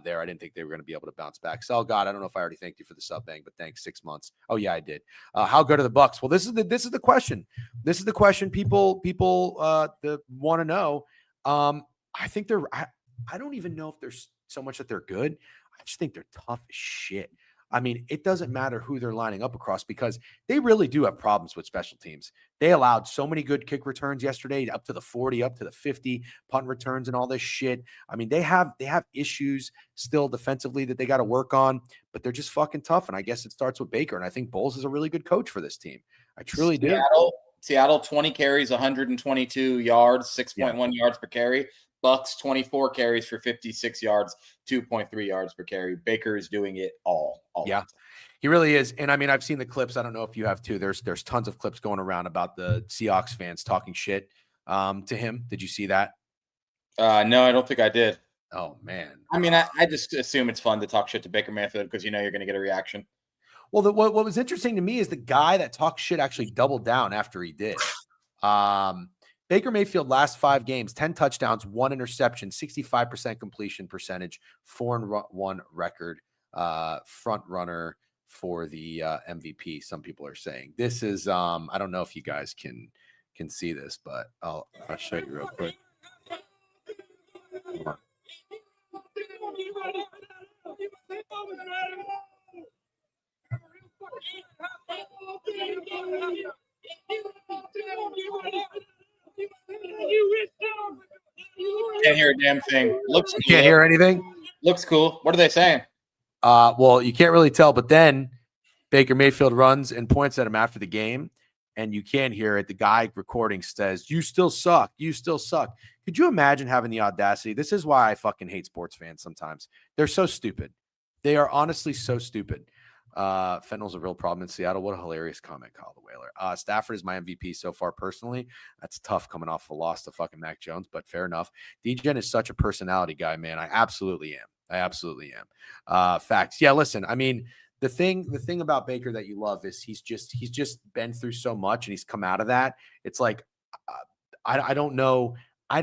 there. I didn't think they were going to be able to bounce back. So, God, I don't know if I already thanked you for the sub bang, but thanks. 6 months. Oh yeah, I did. How good are the Bucs? Well, this is the question. This is the question people want to know. I think they're. I don't even know if there's so much that they're good. I just think they're tough as shit. I mean, it doesn't matter who they're lining up across because they really do have problems with special teams. They allowed so many good kick returns yesterday, up to the 40, up to the 50, punt returns and all this shit. I mean, they have issues still defensively that they got to work on, but they're just fucking tough. And I guess it starts with Baker. And I think Bowles is a really good coach for this team. I truly do.
Seattle, 20 carries, 122 yards, 6.1 yards per carry. Bucs, 24 carries for 56 yards, 2.3 yards per carry. Baker is doing it all.
Yeah, he really is. And I mean, I've seen the clips. I don't know if you have too. There's tons of clips going around about the Seahawks fans talking shit to him. Did you see that?
No, I don't think I did.
Oh, man.
I mean, I just assume it's fun to talk shit to Baker Mayfield because you know you're going to get a reaction.
Well, what was interesting to me is the guy that talked shit actually doubled down after he did. Baker Mayfield last 5 games, 10 touchdowns, 1 interception, 65% completion percentage, 4-1 record, front runner for the MVP. Some people are saying this is I don't know if you guys can see this, but I'll show you real quick.
Can't hear a damn thing. Looks cool.
Can't hear anything.
Looks cool. What are they saying?
Well, you can't really tell, but then Baker Mayfield runs and points at him after the game, and you can't hear it. The guy recording says, "You still suck. You still suck." Could you imagine having the audacity? This is why I fucking hate sports fans sometimes. They're so stupid. They are honestly so stupid. Fentel's a real problem in Seattle. What a hilarious comment, Kyle the Whaler. Stafford is my MVP so far personally. That's tough coming off a loss to fucking Mac Jones, but fair enough. DGen is such a personality guy, man. I absolutely am. Facts. Yeah, listen, I mean, the thing about Baker that you love is he's just been through so much and he's come out of that. It's like, I don't know. I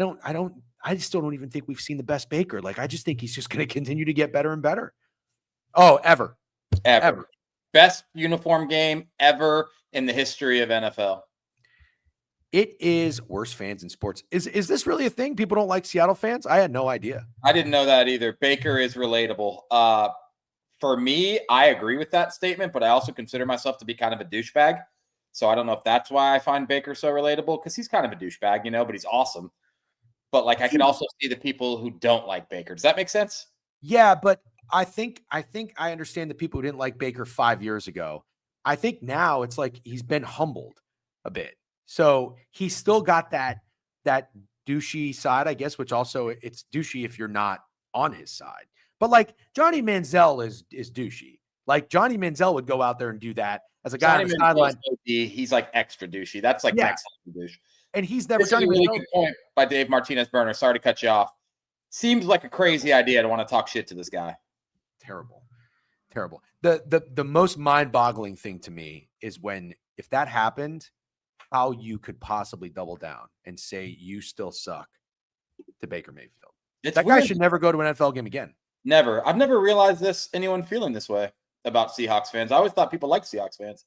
still don't even think we've seen the best Baker. Like, I just think he's just going to continue to get better and better. Oh, ever.
Best uniform game ever in the history of NFL.
It is worst fans in sports. Is this really a thing? People don't like Seattle fans? I had no idea.
I didn't know that either. Baker is relatable. For me, I agree with that statement, but I also consider myself to be kind of a douchebag. So I don't know if that's why I find Baker so relatable, because he's kind of a douchebag, but he's awesome. But like I could also see the people who don't like Baker. Does that make sense?
Yeah, but I think I understand the people who didn't like Baker 5 years ago. I think now it's like he's been humbled a bit. So he's still got that douchey side, I guess, which also it's douchey if you're not on his side. But like Johnny Manziel is douchey. Like Johnny Manziel would go out there and do that as a guy
Johnny
on the
Manziel's
sideline.
he's like extra douchey. That's like
Yeah,
next level douche.
and he's never
This is
Johnny
a really
Manziel.
good point by Dave Martinez-Burner. Sorry to cut you off. Seems like a crazy idea to want to talk shit to this guy.
Terrible. The most mind-boggling thing to me is when if that happened, how you could possibly double down and say you still suck to Baker Mayfield. That guy should never go to an NFL game again.
Never. I've never realized anyone feeling this way about Seahawks fans. I always thought people liked Seahawks fans.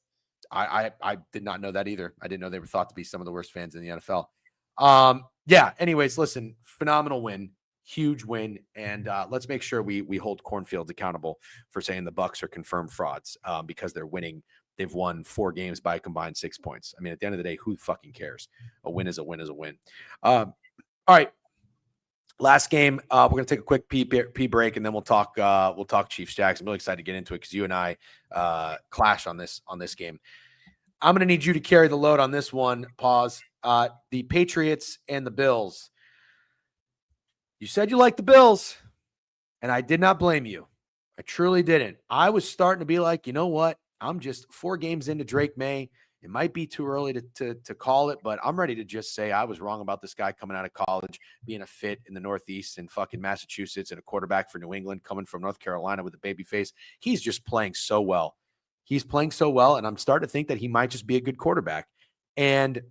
I did not know that either. I didn't know they were thought to be some of the worst fans in the NFL. Yeah. Anyways, listen, phenomenal win, huge win, and let's make sure we hold cornfields accountable for saying the Bucs are confirmed frauds because they're winning. They've won 4 games by a combined 6 points. I mean, at the end of the day, who fucking cares? A win is a win is a win. All right. Last game, we're going to take a quick pee break, and then we'll talk Chiefs Jags. I'm really excited to get into it because you and I clash on this game. I'm going to need you to carry the load on this one. Pause. The Patriots and the Bills. You said you liked the Bills, and I did not blame you. I truly didn't. I was starting to be like, you know what? I'm just 4 games into Drake May. It might be too early to call it, but I'm ready to just say I was wrong about this guy coming out of college, being a fit in the Northeast and fucking Massachusetts, and a quarterback for New England coming from North Carolina with a baby face. He's just playing so well. He's playing so well, and I'm starting to think that he might just be a good quarterback. And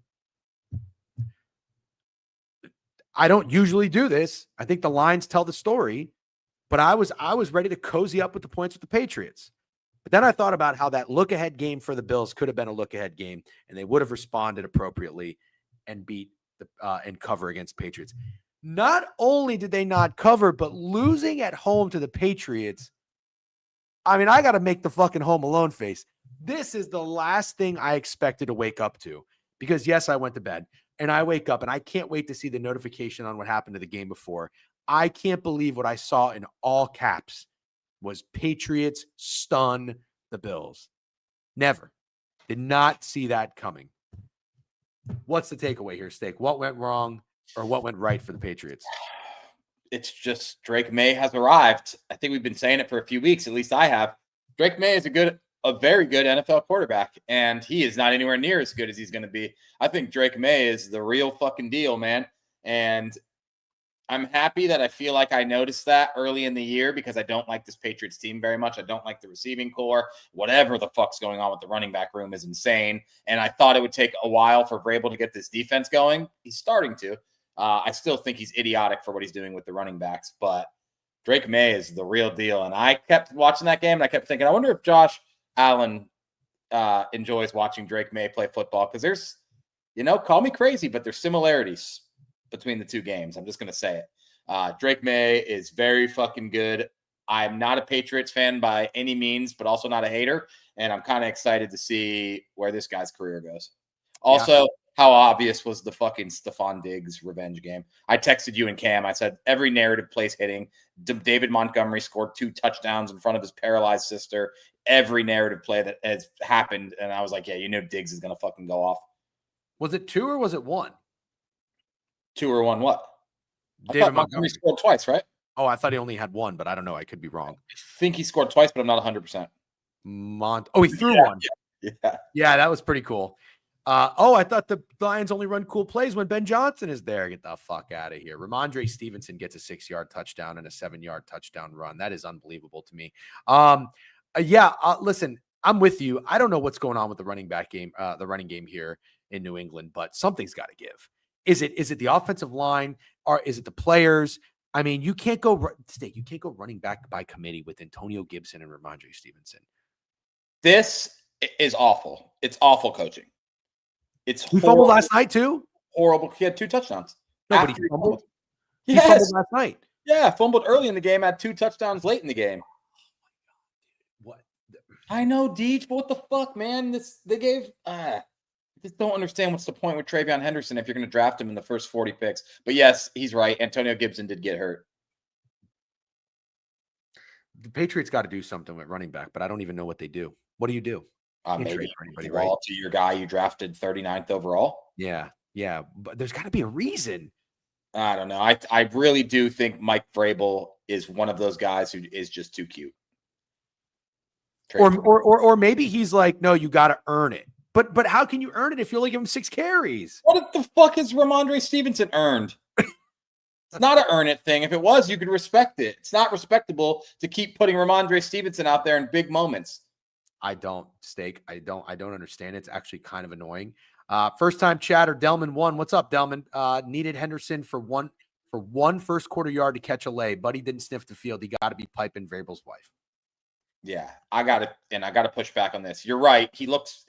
I don't usually do this. I think the lines tell the story, but I was ready to cozy up with the points with the Patriots. But then I thought about how that look-ahead game for the Bills could have been a look-ahead game, and they would have responded appropriately and beat and cover against Patriots. Not only did they not cover, but losing at home to the Patriots. I mean, I got to make the fucking Home Alone face. This is the last thing I expected to wake up to because, yes, I went to bed, and I wake up, and I can't wait to see the notification on what happened to the game before. I can't believe what I saw in all caps was Patriots stun the Bills. Never. Did not see that coming. What's the takeaway here, Steak? What went wrong or what went right for the Patriots?
It's just Drake May has arrived. I think we've been saying it for a few weeks. At least I have. Drake May is a very good NFL quarterback, and he is not anywhere near as good as he's going to be. I think Drake May is the real fucking deal, man. And I'm happy that I feel like I noticed that early in the year because I don't like this Patriots team very much. I don't like the receiving core. Whatever the fuck's going on with the running back room is insane. And I thought it would take a while for Vrabel to get this defense going. He's starting to. I still think he's idiotic for what he's doing with the running backs, but Drake May is the real deal. And I kept watching that game and I kept thinking, I wonder if Josh Allen enjoys watching Drake May play football because there's, call me crazy, but there's similarities between the two games. I'm just going to say it. Drake May is very fucking good. I'm not a Patriots fan by any means, but also not a hater. And I'm kind of excited to see where this guy's career goes. Also, how obvious was the fucking Stephon Diggs revenge game? I texted you and Cam. I said, every narrative place hitting. David Montgomery scored 2 touchdowns in front of his paralyzed sister. Every narrative play that has happened. And I was like, yeah, Diggs is going to fucking go off.
Was it 2 or was it 1?
2 or 1 what?
David Montgomery
scored twice, right?
Oh, I thought he only had 1, but I don't know. I could be wrong.
I think he scored twice, but I'm not 100%.
He threw 1. Yeah, that was pretty cool. I thought the Lions only run cool plays when Ben Johnson is there. Get the fuck out of here. Ramondre Stevenson gets a 6-yard touchdown and a 7-yard touchdown run. That is unbelievable to me. Listen, I'm with you. I don't know what's going on with the running game here in New England, but something's got to give. Is it the offensive line or is it the players? I mean, you can't go running back by committee with Antonio Gibson and Ramondre Stevenson.
This is awful. It's awful coaching. It's
He fumbled
horrible.
last night too.
Horrible. He had 2 touchdowns.
No, but
After
he fumbled. He
Yes.
fumbled last night.
Yeah, fumbled early in the game, had 2 touchdowns late in the game.
What?
I know, Deej, but what the fuck, man? They gave. I just don't understand what's the point with Travion Henderson if you're going to draft him in the first 40 picks. But yes, he's right. Antonio Gibson did get hurt.
The Patriots got to do something with running back, but I don't even know what they do. What do you do? Can't
Maybe
trade for anybody,
right?
right?
To your guy you drafted 39th overall.
Yeah, but there's got to be a reason.
I don't know. I really do think Mike Vrabel is one of those guys who is just too cute.
Or maybe he's like, no, you got to earn it. But how can you earn it if you only give him 6 carries?
What the fuck has Ramondre Stevenson earned? It's not an earn it thing. If it was, you could respect it. It's not respectable to keep putting Ramondre Stevenson out there in big moments.
I don't understand. It's actually kind of annoying. First time chatter, Delman 1. What's up, Delman? Needed Henderson for one first quarter yard to catch a lay. Buddy didn't sniff the field. He got to be piping Vrabel's wife.
Yeah, I got to push back on this. You're right. He looks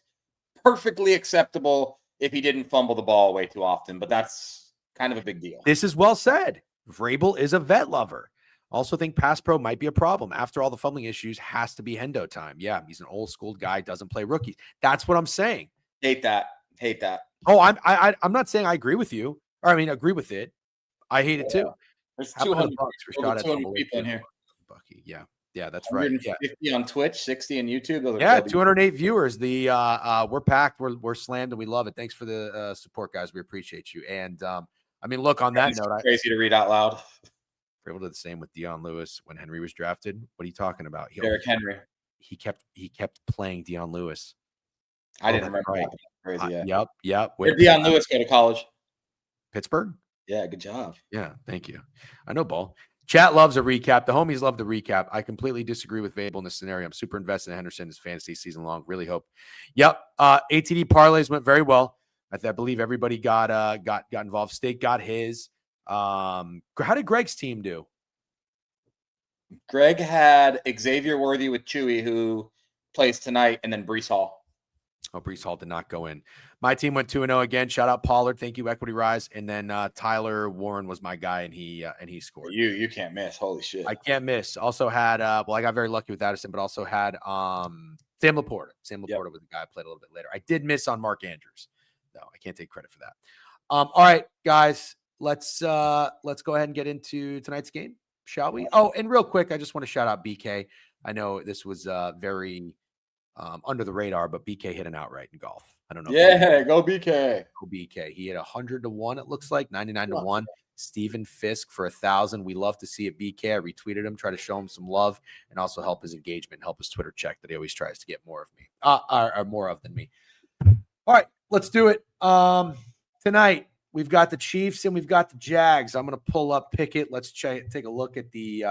perfectly acceptable if he didn't fumble the ball way too often, but that's kind of a big deal.
This is well said. Vrabel is a vet lover. Also think pass pro might be a problem. After all the fumbling issues, has to be Hendo time. Yeah, he's an old school guy, doesn't play rookies. That's what I'm saying.
Hate that.
Oh, I'm not saying I agree with you. Or I mean, agree with it. I hate it too.
There's 200
people in here. Bucky. Yeah, that's right.
150 on Twitch, 60 on YouTube.
Yeah, 208 viewers. We're packed. We're slammed, and we love it. Thanks for the support, guys. We appreciate you. And I mean, look, on that note,
crazy to read out loud.
Vrabel did the same with Dion Lewis when Henry was drafted. What are you talking about?
Derrick Henry.
He kept playing Dion Lewis.
I didn't remember. Right. Crazy. Yeah.
Yep.
Where Dion Lewis go to college?
Pittsburgh.
Yeah, good job.
Yeah, thank you. I know ball. Chat loves a recap. The homies love the recap. I completely disagree with Vrabel in this scenario. I'm super invested in Henderson this fantasy season long. Really hope. Yep. ATD parlays went very well. I believe everybody got involved. Steak got his. How did Greg's team do?
Greg had Xavier Worthy with Chewy, who plays tonight, and then Brees Hall.
Oh, Brees Hall did not go in. My team went 2-0 again. Shout out Pollard. Thank you, Equity Rise. And then Tyler Warren was my guy, and he scored.
You can't miss. Holy shit.
I can't miss. Also had I got very lucky with Addison, but also had Sam Laporta. Sam Laporta was the guy I played a little bit later. I did miss on Mark Andrews. No, I can't take credit for that. All right, guys. Let's go ahead and get into tonight's game, shall we? Oh, and real quick, I just want to shout out BK. I know this was very under the radar, but BK hit an outright in golf. I don't know.
Yeah, go BK.
Go BK. He hit 100-1. It looks like 99-1. Stephen Fisk for 1,000. We love to see it. BK. I retweeted him, try to show him some love, and also help his engagement, help his Twitter check that he always tries to get more of me, or more of than me. All right, let's do it. Tonight we've got the Chiefs and we've got the Jags. I'm going to pull up Pickett. Let's take a look at the.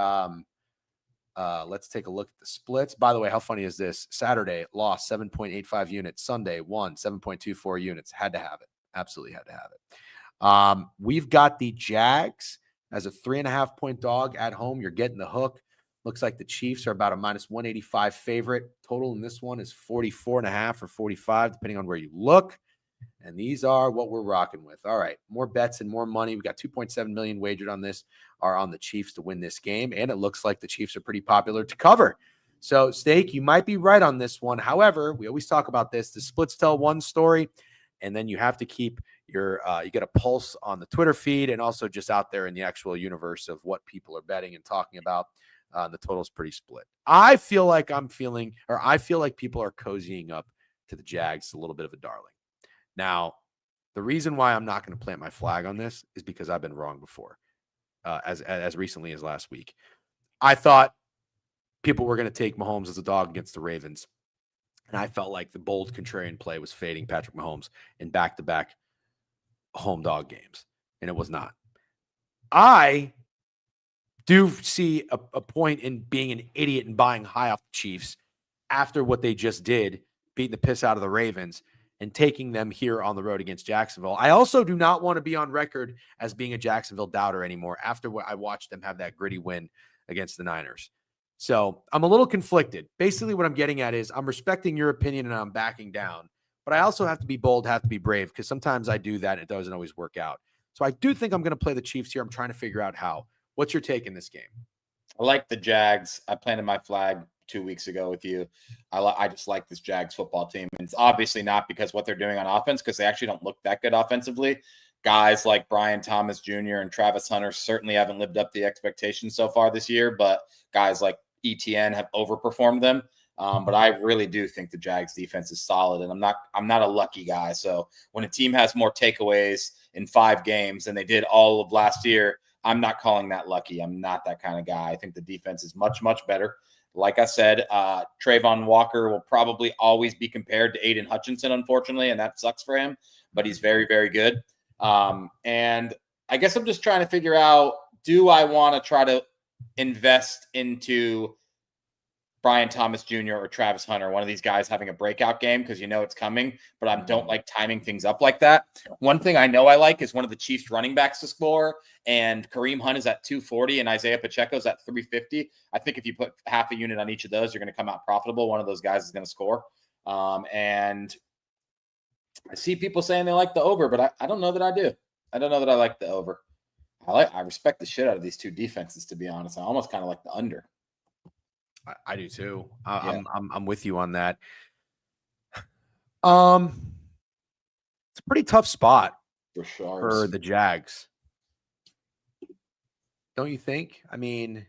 Let's take a look at the splits. By the way, how funny is this? Saturday lost 7.85 units. Sunday won 7.24 units. Had to have it. Absolutely had to have it. We've got the Jags as a 3.5-point dog at home. You're getting the hook. Looks like the Chiefs are about a -185 favorite. Total in this one is 44.5 or 45, depending on where you look. And these are what we're rocking with. All right, more bets and more money. We got 2.7 million wagered on this, are on the Chiefs to win this game. And it looks like the Chiefs are pretty popular to cover. So, Steak, you might be right on this one. However, we always talk about this. The splits tell one story, and then you have to keep your you get a pulse on the Twitter feed and also just out there in the actual universe of what people are betting and talking about. The total's pretty split. I feel like people are cozying up to the Jags, a little bit of a darling. Now, the reason why I'm not going to plant my flag on this is because I've been wrong before, as recently as last week. I thought people were going to take Mahomes as a dog against the Ravens, and I felt like the bold contrarian play was fading Patrick Mahomes in back-to-back home dog games, and it was not. I do see a point in being an idiot and buying high off the Chiefs after what they just did, beating the piss out of the Ravens and taking them here on the road against Jacksonville. I also do not want to be on record as being a Jacksonville doubter anymore after what I watched them have that gritty win against the Niners. So I'm a little conflicted. Basically what I'm getting at is I'm respecting your opinion and I'm backing down, but I also have to be bold, have to be brave, because sometimes I do that and it doesn't always work out. So I do think I'm going to play the Chiefs here. I'm trying to figure out how. What's your take in this game?
I like the Jags. I planted my flag 2 weeks ago with you. I just like this Jags football team. And it's obviously not because what they're doing on offense, because they actually don't look that good offensively. Guys like Brian Thomas Jr. and Travis Hunter certainly haven't lived up to the expectations so far this year, but guys like ETN have overperformed them. But I really do think the Jags defense is solid, and I'm not a lucky guy. So when a team has more takeaways in 5 games than they did all of last year, I'm not calling that lucky. I'm not that kind of guy. I think the defense is much, much better. Like I said, Trayvon Walker will probably always be compared to Aiden Hutchinson, unfortunately, and that sucks for him, but he's very, very good. And I guess I'm just trying to figure out, do I want to try to invest into Brian Thomas Jr. or Travis Hunter, one of these guys having a breakout game because you know it's coming, but I don't like timing things up like that. One thing I know I like is one of the Chiefs running backs to score, and Kareem Hunt is at 240 and Isaiah Pacheco is at 350. I think if you put half a unit on each of those, you're going to come out profitable. One of those guys is going to score. And I see people saying they like the over, but I don't know that I do. I don't know that I like the over. I respect the shit out of these two defenses, to be honest. I almost kind of like the under.
I do too.
Yeah.
I'm with you on that. It's a pretty tough spot for the Jags. Don't you think? I mean,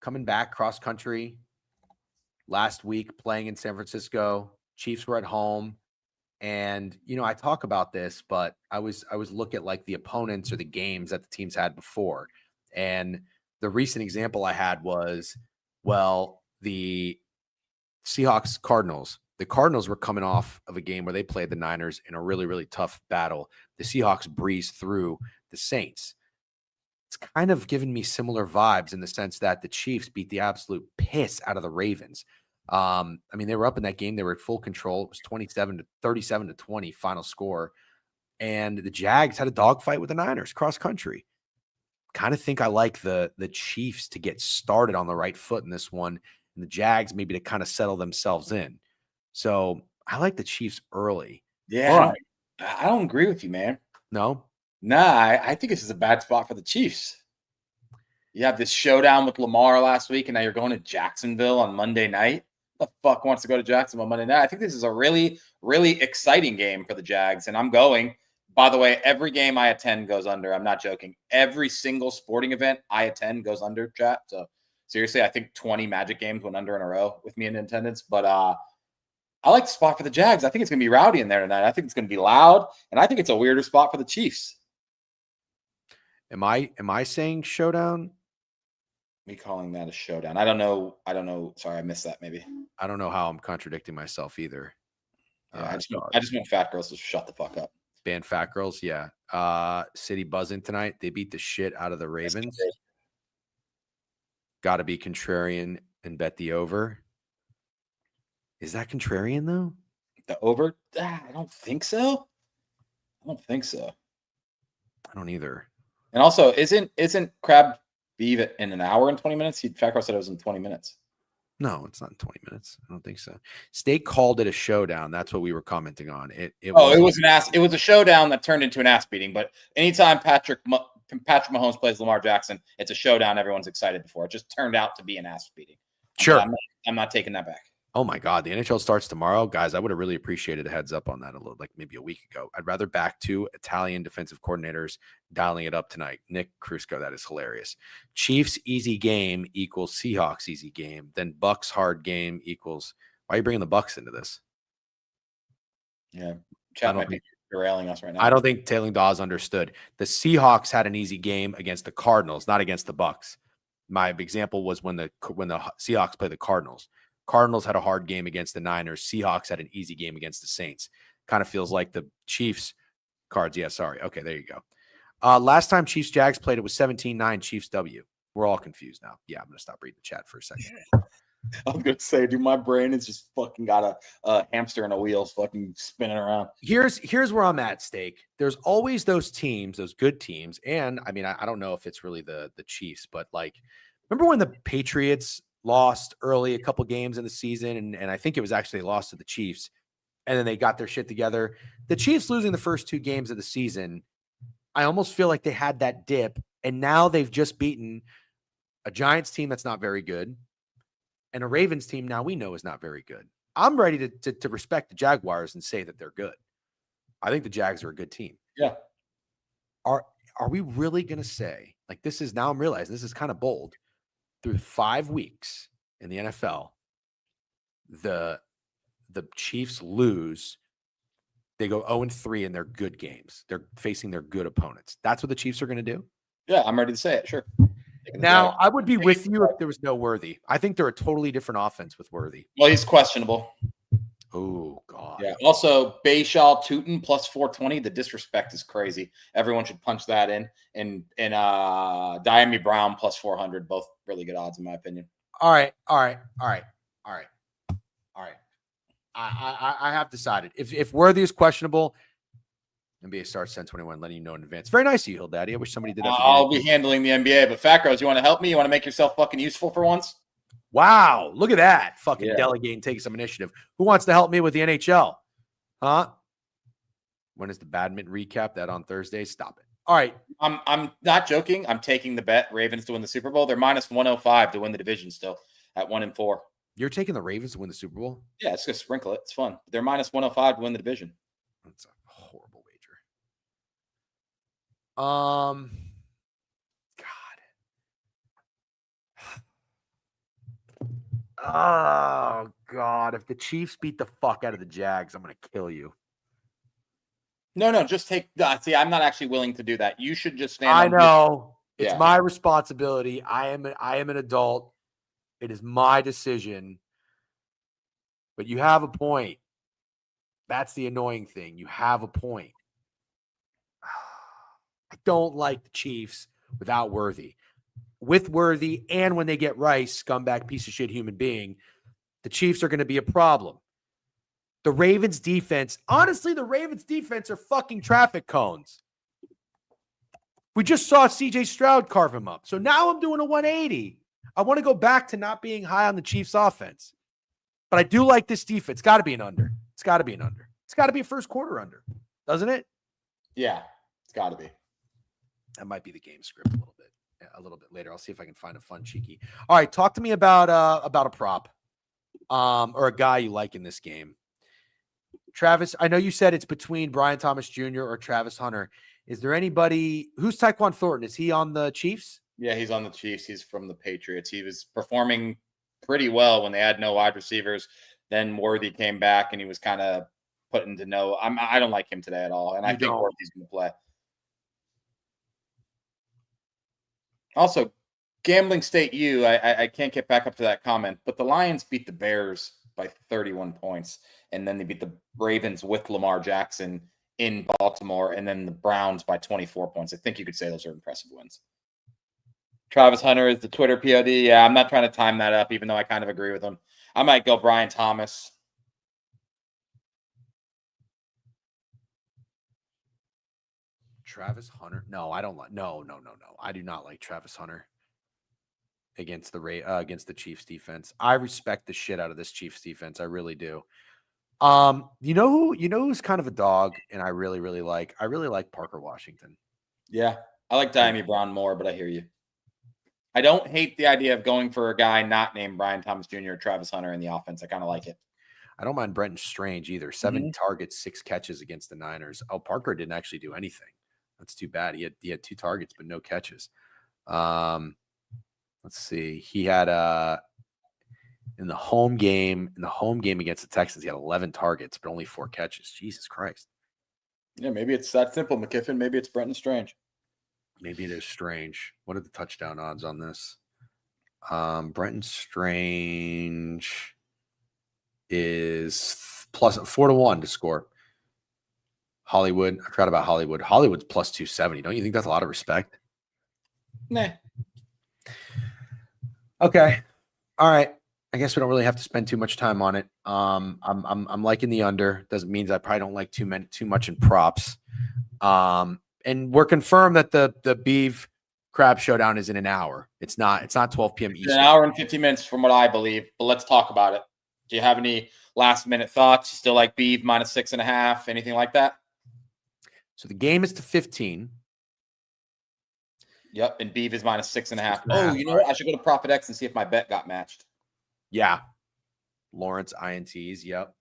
coming back cross country last week, playing in San Francisco, Chiefs were at home. And, you know, I talk about this, but I was look at like the opponents or the games that the teams had before. And the recent example I had was, well, the Seahawks Cardinals. The Cardinals were coming off of a game where they played the Niners in a really, really tough battle. The Seahawks breezed through the Saints. It's kind of given me similar vibes in the sense that the Chiefs beat the absolute piss out of the Ravens. I mean, they were up in that game. They were at full control. It was 37 to 20 final score. And the Jags had a dogfight with the Niners cross country. Kind of think I like the Chiefs to get started on the right foot in this one, and the Jags maybe to kind of settle themselves in. So I like the Chiefs early.
Yeah, I don't agree with you, man.
No?
Nah, I think this is a bad spot for the Chiefs. You have this showdown with Lamar last week, and now you're going to Jacksonville on Monday night. Who the fuck wants to go to Jacksonville on Monday night? I think this is a really, really exciting game for the Jags, and I'm going. By the way, every game I attend goes under. I'm not joking. Every single sporting event I attend goes under, chat. So seriously, I think 20 Magic games went under in a row with me in attendance. But I like the spot for the Jags. I think it's going to be rowdy in there tonight. I think it's going to be loud, and I think it's a weirder spot for the Chiefs.
Am I saying showdown?
Me calling that a showdown. I don't know. Sorry, I missed that maybe.
I don't know how I'm contradicting myself either.
Yeah, I just want fat girls to shut the fuck up.
Band Fat Girls, yeah. City buzzing tonight. They beat the shit out of the Ravens. Got to be contrarian and bet the over. Is that contrarian though?
The over? I don't think so. I don't either. And also, isn't Crab Beef in an hour and 20 minutes? Fat Girl said it was in 20 minutes.
No, it's not in 20 minutes. I don't think so. Steak called it a showdown. That's what we were commenting on. It
was an ass. It was a showdown that turned into an ass beating. But anytime Patrick Mahomes plays Lamar Jackson, it's a showdown everyone's excited before. It just turned out to be an ass beating.
Sure.
I'm not taking that back.
Oh my God, the NHL starts tomorrow. Guys, I would have really appreciated a heads up on that a little, like maybe a week ago. I'd rather back 2 Italian defensive coordinators dialing it up tonight. Nick Krusco, that is hilarious. Chiefs easy game equals Seahawks easy game. Then Bucks hard game equals. Why are you bringing the Bucks into this?
Yeah, chat might be derailing us right now.
I don't think Tailing Dawes understood. The Seahawks had an easy game against the Cardinals, not against the Bucks. My example was when the Seahawks play the Cardinals. Cardinals had a hard game against the Niners. Seahawks had an easy game against the Saints. Kind of feels like the Chiefs cards. Yeah, sorry. Okay, there you go. Last time Chiefs Jags played, it was 17-9 Chiefs W. We're all confused now. Yeah, I'm going to stop reading the chat for a second.
I was going to say, dude, my brain is just fucking got a hamster in a wheel fucking spinning around.
Here's where I'm at, Steak. There's always those teams, those good teams. And I mean, I don't know if it's really the Chiefs, but like, remember when the Patriots lost early a couple games in the season, and I think it was actually lost to the Chiefs, and then they got their shit together. The Chiefs losing the first 2 games of the season, I almost feel like they had that dip, and now they've just beaten a Giants team that's not very good and a Ravens team now we know is not very good. I'm ready to respect the Jaguars and say that they're good. I think the Jags are a good team.
Yeah.
Are we really going to say, like, this is, now I'm realizing this is kind of bold, through 5 weeks in the NFL, the Chiefs lose, they go 0-3 in their good games. They're facing their good opponents. That's what the Chiefs are going to do?
Yeah, I'm ready to say it. Sure.
Now, I would be with you if there was no Worthy. I think they're a totally different offense with Worthy.
Well, he's questionable.
Oh, God.
Yeah. Also, Bayshal Tootin plus 420. The disrespect is crazy. Everyone should punch that in. And Diami Brown plus 400. Both really good odds, in my opinion.
All right. I have decided. If Worthy is questionable, NBA starts 10-21, letting you know in advance. Very nice of you, Hill Daddy. I wish somebody did that.
I'll be handling the NBA, but Fat Girls, you want to help me? You want to make yourself fucking useful for once?
Wow, look at that. Fucking delegating, taking some initiative. Who wants to help me with the NHL? Huh? When is the badminton recap? That on Thursday? Stop it. All right.
I'm not joking. I'm taking the bet Ravens to win the Super Bowl. They're minus 105 to win the division still at 1-4.
You're taking the Ravens to win the Super Bowl?
Yeah, it's just sprinkle it. It's fun. They're minus 105 to win the division.
That's a horrible wager. God. Oh, God. If the Chiefs beat the fuck out of the Jags, I'm going to kill you.
No, just take – see, I'm not actually willing to do that. You should just stand
I know.
Yeah.
It's my responsibility. I am an adult. It is my decision. But you have a point. That's the annoying thing. You have a point. I don't like the Chiefs without Worthy. With Worthy, and when they get Rice, scumbag piece of shit human being, the Chiefs are going to be a problem. The Ravens defense, honestly, the Ravens defense are fucking traffic cones. We just saw CJ Stroud carve him up. So now I'm doing a 180. I want to go back to not being high on the Chiefs offense. But I do like this defense. It's got to be an under. It's got to be an under. It's got to be a first quarter under, doesn't it?
Yeah, it's got to be.
That might be the game script a little bit later. I'll see if I can find a fun cheeky. All right, talk to me about a prop or a guy you like in this game. Travis, I know you said it's between Brian Thomas Jr. or Travis Hunter. Is there anybody who's Tyquan Thornton? Is he on the Chiefs?
Yeah, he's on the Chiefs. He's from the Patriots. He was performing pretty well when they had no wide receivers. Then Worthy came back and he was kind of put into no. I don't like him today at all, and I think Worthy's going to play. Also, Gambling State U, I can't get back up to that comment, but the Lions beat the Bears by 31 points, and then they beat the Ravens with Lamar Jackson in Baltimore, and then the Browns by 24 points. I think you could say those are impressive wins. Travis Hunter is the Twitter POD. Yeah, I'm not trying to time that up, even though I kind of agree with him. I might go Brian Thomas.
Travis Hunter? No, I don't like. No. I do not like Travis Hunter against the Chiefs defense. I respect the shit out of this Chiefs defense. I really do. You know who's kind of a dog, and I really, really like. I really like Parker Washington.
Yeah, I like Diami Brown more, but I hear you. I don't hate the idea of going for a guy not named Brian Thomas Jr. or Travis Hunter in the offense. I kind of like it.
I don't mind Brenton Strange either. 7 targets, 6 catches against the Niners. Oh, Parker didn't actually do anything. That's too bad. He had 2 targets, but no catches. Let's see. He had in the home game against the Texans, he had 11 targets, but only 4 catches. Jesus Christ.
Yeah, maybe it's that simple, McKiffin. Maybe it's Brenton Strange. Maybe
it is Strange. What are the touchdown odds on this? Brenton Strange is plus 4-1 to score. Hollywood. I forgot about Hollywood. Hollywood's plus 270. Don't you think that's a lot of respect?
Nah.
Okay. All right. I guess we don't really have to spend too much time on it. I'm liking the under. Doesn't mean I probably don't like too much in props. And we're confirmed that the Beef Crab Showdown is in an hour. It's not 12 p.m. Eastern.
An hour and 50 minutes from what I believe, but let's talk about it. Do you have any last minute thoughts? You still like Beeve minus 6.5? Anything like that?
So the game is to 15.
Yep, and Beeve is minus 6.5.
6.5.
Oh, you know what? I should go to Profit X and see if my bet got matched.
Yeah. Lawrence INTs. Yep.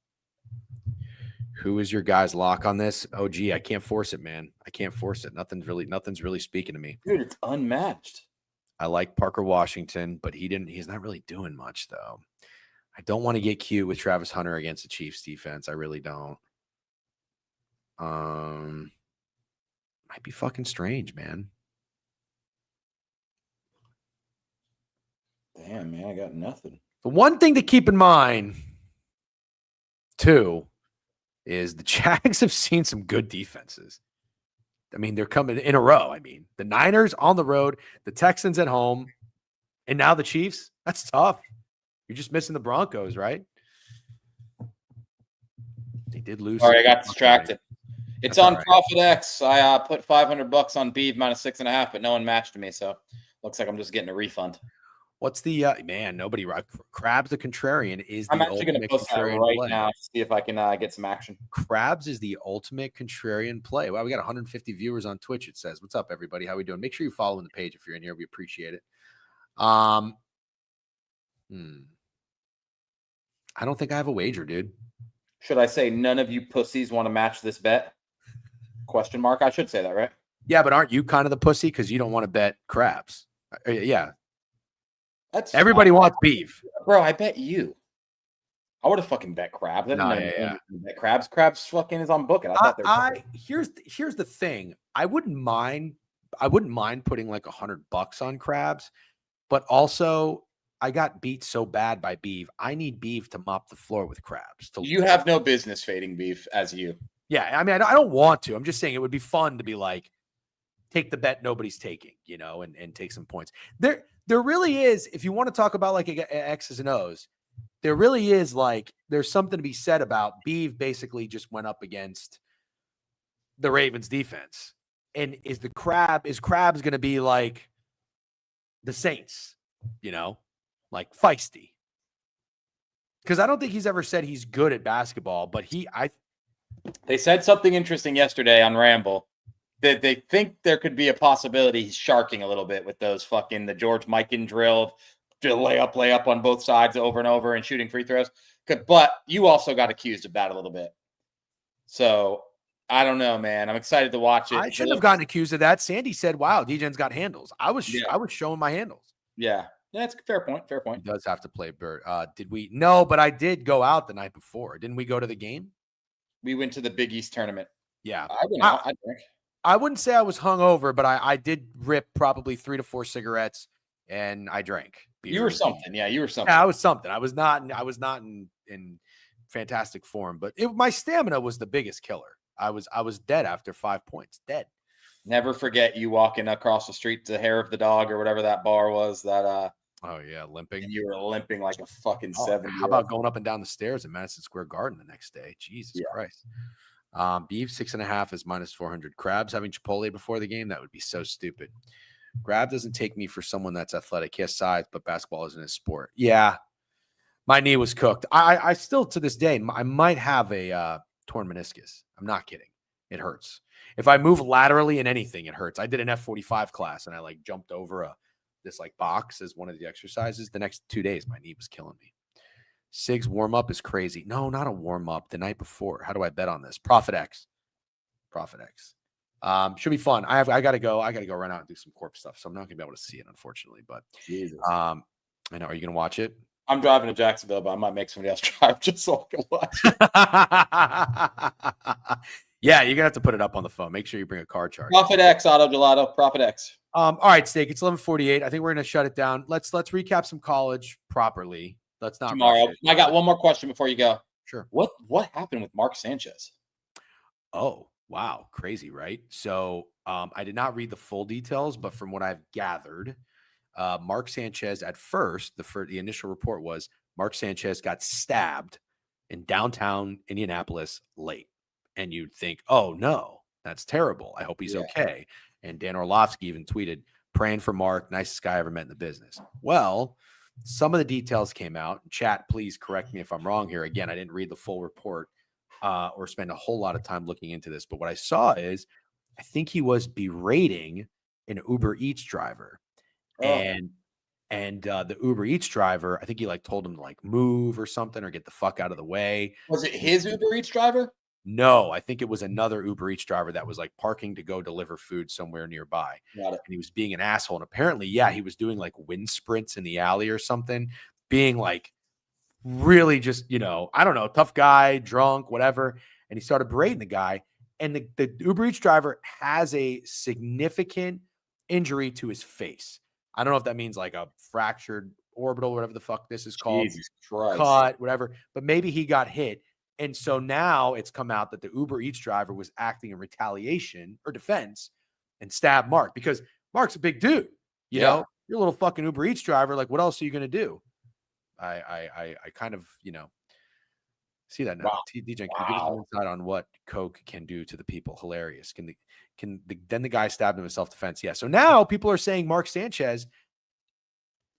Who is your guy's lock on this? Oh, gee, I can't force it, man. I can't force it. Nothing's really speaking to me.
Dude, it's unmatched.
I like Parker Washington, but he's not really doing much, though. I don't want to get cute with Travis Hunter against the Chiefs defense. I really don't. Might be fucking strange, man.
Damn, man, I got nothing.
The one thing to keep in mind, too, is the Jags have seen some good defenses. I mean, they're coming in a row. I mean, the Niners on the road, the Texans at home, and now the Chiefs. That's tough. You're just missing the Broncos, right? They did lose.
Sorry, I got distracted. It's
That's
on
all right.
Profit X. I put $500 on Beeve minus 6.5, but no one matched me, so looks like I'm just getting a refund.
What's the man? Nobody. Krabs the Contrarian is the
I'm actually going to
ultimate
post that
contrarian
right
play.
now to see if I can get some action.
Krabs is the ultimate contrarian play. Wow, we got 150 viewers on Twitch. It says, "What's up, everybody? How we doing?" Make sure you follow the page if you're in here. We appreciate it. I don't think I have a wager, dude.
Should I say none of you pussies want to match this bet? Question mark. I should say that, right?
Yeah, but aren't you kind of the pussy because you don't want to bet Krabs? Yeah,
That's
everybody wants beef,
bro. I bet you. I would have fucking bet Krabs. Bet Krabs. Krabs fucking is on booking. I thought
here's the thing. I wouldn't mind putting like $100 on Krabs, but also I got beat so bad by Beef. I need Beef to mop the floor with Krabs.
You have no business fading Beef as you.
Yeah, I mean, I don't want to. I'm just saying it would be fun to be like, take the bet nobody's taking, and take some points. There really is, if you want to talk about like X's and O's, there really is like, there's something to be said about Beef basically just went up against the Ravens defense. And is Krabs going to be like the Saints, like feisty? Because I don't think he's ever said he's good at basketball, but
they said something interesting yesterday on Ramble that they think there could be a possibility he's sharking a little bit with those the George Mikan drill, layup on both sides over and over and shooting free throws. But you also got accused of that a little bit. So I don't know, man. I'm excited to watch it.
I shouldn't have gotten accused of that. Sandy said, "Wow, DJ's got handles." I was showing my handles.
Yeah, that's a fair point. Fair point.
He does have to play Bert. Did we? No, but I did go out the night before. Didn't we go to the game?
We went to the Big East tournament.
Yeah,
I went out. I drank.
I wouldn't say I was hungover, but I did rip probably 3 to 4 cigarettes, and I drank beer.
You were something. Yeah, you were something.
Yeah, I was something. I was not in fantastic form, but my stamina was the biggest killer. I was dead after 5 points. Dead.
Never forget you walking across the street to Hair of the Dog or whatever that bar was. That
oh yeah, limping.
And you were limping like a fucking 7.
How about going up and down the stairs at Madison Square Garden the next day? Jesus Christ. Beef 6.5 is minus 400. Krabs having Chipotle before the game, that would be so stupid. Grab doesn't take me for someone that's athletic. He has size, but basketball isn't his sport. Yeah, my knee was cooked. I still to this day I might have a torn meniscus. I'm not kidding. It hurts. If I move laterally in anything, it hurts. I did an F45 class and I like jumped over this like box as one of the exercises. The next 2 days, my knee was killing me. Sig's warm up is crazy. No, not a warm up. The night before. How do I bet on this? Profit X. Should be fun. I gotta go. I gotta go run out and do some corp stuff. So I'm not gonna be able to see it, unfortunately. But
Jesus.
I know. Are you gonna watch it?
I'm driving to Jacksonville, but I might make somebody else drive just so I can watch it.
Yeah, you're gonna have to put it up on the phone. Make sure you bring a car charger.
Profit X, Auto Gelato, Profit X.
All right, Steak. It's 11:48. I think we're gonna shut it down. Let's recap some college properly. Let's not
tomorrow. I got one more question before you go.
Sure.
What happened with Mark Sanchez?
Oh, wow. Crazy, right? So I did not read the full details, but from what I've gathered, Mark Sanchez at first, the initial report was Mark Sanchez got stabbed in downtown Indianapolis late. And you'd think, oh no, that's terrible. I hope he's okay. And Dan Orlovsky even tweeted, praying for Mark, nicest guy I ever met in the business. Well, some of the details came out. Chat, please correct me if I'm wrong here. Again, I didn't read the full report or spend a whole lot of time looking into this. But what I saw is I think he was berating an Uber Eats driver.
Oh,
And the Uber Eats driver, I think he like told him to like move or something or get the fuck out of the way.
was it his Uber Eats driver?
No, I think it was another Uber Eats driver that was like parking to go deliver food somewhere nearby.
Got it.
And he was being an asshole. And apparently, yeah, he was doing like wind sprints in the alley or something, being like really just, I don't know, tough guy, drunk, whatever. And he started berating the guy. And the Uber Eats driver has a significant injury to his face. I don't know if that means like a fractured orbital, whatever the fuck this is called,
Jesus Christ.
cut, whatever. But maybe he got hit. And so now it's come out that the Uber Eats driver was acting in retaliation or defense and stabbed Mark because Mark's a big dude.
Yeah.
You're a little fucking Uber Eats driver. Like, what else are you going to do? I kind of, see that now.
Wow.
DJ, can you give us some insight on what Coke can do to the people? Hilarious. Then the guy stabbed him in self-defense. Yeah. So now people are saying Mark Sanchez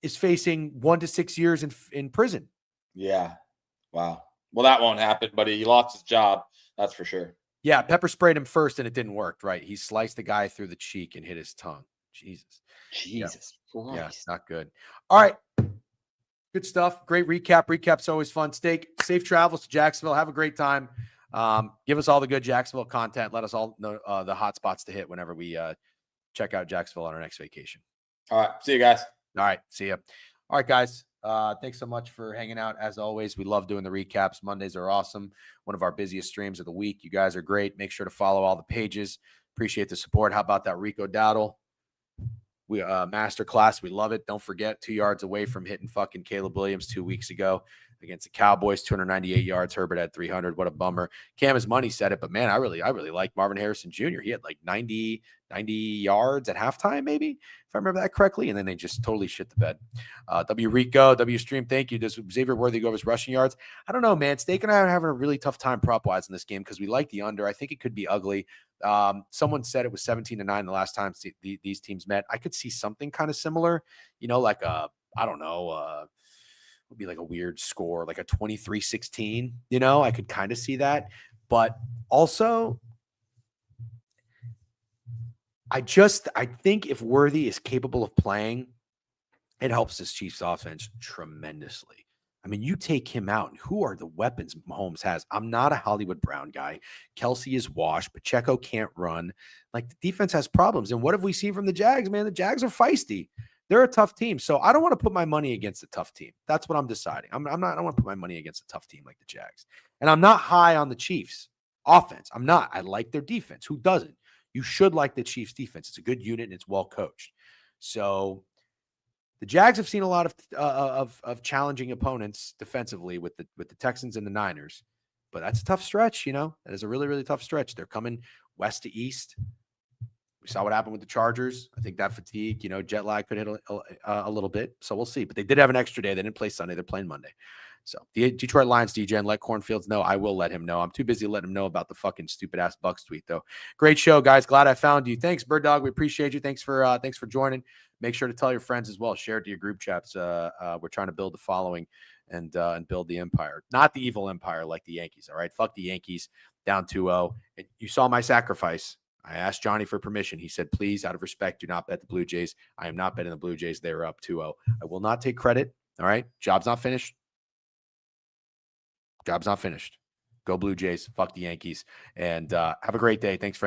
is facing 1 to 6 years in prison.
Yeah. Wow. Well, that won't happen, but he lost his job. That's for sure.
Yeah. Pepper sprayed him first and it didn't work. Right. He sliced the guy through the cheek and hit his tongue. Jesus
Christ.
Yeah. Not good. All right. Good stuff. Great recap. Recap's always fun. Steak, safe travels to Jacksonville. Have a great time. Give us all the good Jacksonville content. Let us all know the hot spots to hit whenever we check out Jacksonville on our next vacation.
All right. See you guys.
All right. See ya. All right, guys. Thanks so much for hanging out. As always, we love doing the recaps. Mondays are awesome. One of our busiest streams of the week. You guys are great. Make sure to follow all the pages. Appreciate the support. How about that Rico Dowdle? We masterclass. We love it. Don't forget, 2 yards away from hitting fucking Caleb Williams 2 weeks ago against the Cowboys, 298 yards. Herbert had 300. What a bummer. Cam as money said it, but man, I really like Marvin Harrison Jr. He had like 90 yards at halftime, maybe, if I remember that correctly. And then they just totally shit the bed. W Rico, W Stream, thank you. Does Xavier Worthy go over his rushing yards? I don't know, man. Steak and I are having a really tough time prop wise in this game because we like the under. I think it could be ugly. Someone said it was 17-9 the last time these teams met. I could see something kind of similar, like I don't know, would be like a weird score, like a 23-16, I could kind of see that. But also, I think if Worthy is capable of playing, it helps this Chiefs offense tremendously. I mean, you take him out, and who are the weapons Mahomes has? I'm not a Hollywood Brown guy. Kelsey is washed. Pacheco can't run. Like, the defense has problems. And what have we seen from the Jags, man? The Jags are feisty. They're a tough team. So I don't want to put my money against a tough team. That's what I'm deciding. I don't want to put my money against a tough team like the Jags. And I'm not high on the Chiefs offense. I'm not. I like their defense. Who doesn't? You should like the Chiefs defense. It's a good unit and it's well coached. So the Jags have seen a lot of challenging opponents defensively with the Texans and the Niners, but that's a tough stretch. That is a really, really tough stretch. They're coming west to east. We saw what happened with the Chargers. I think that fatigue, jet lag could hit a little bit. So we'll see. But they did have an extra day. They didn't play Sunday. They're playing Monday. So the Detroit Lions, DJ, and let Cornfields know. I will let him know. I'm too busy letting him know about the fucking stupid ass Bucks tweet, though. Great show, guys. Glad I found you. Thanks, Bird Dog. We appreciate you. Thanks for joining. Make sure to tell your friends as well. Share it to your group chats. We're trying to build the following and build the empire, not the evil empire like the Yankees. All right, fuck the Yankees. Down 2-0. You saw my sacrifice. I asked Johnny for permission. He said, please, out of respect, do not bet the Blue Jays. I am not betting the Blue Jays. They're up 2-0. I will not take credit. All right. Job's not finished. Job's not finished. Go Blue Jays. Fuck the Yankees. And have a great day. Thanks for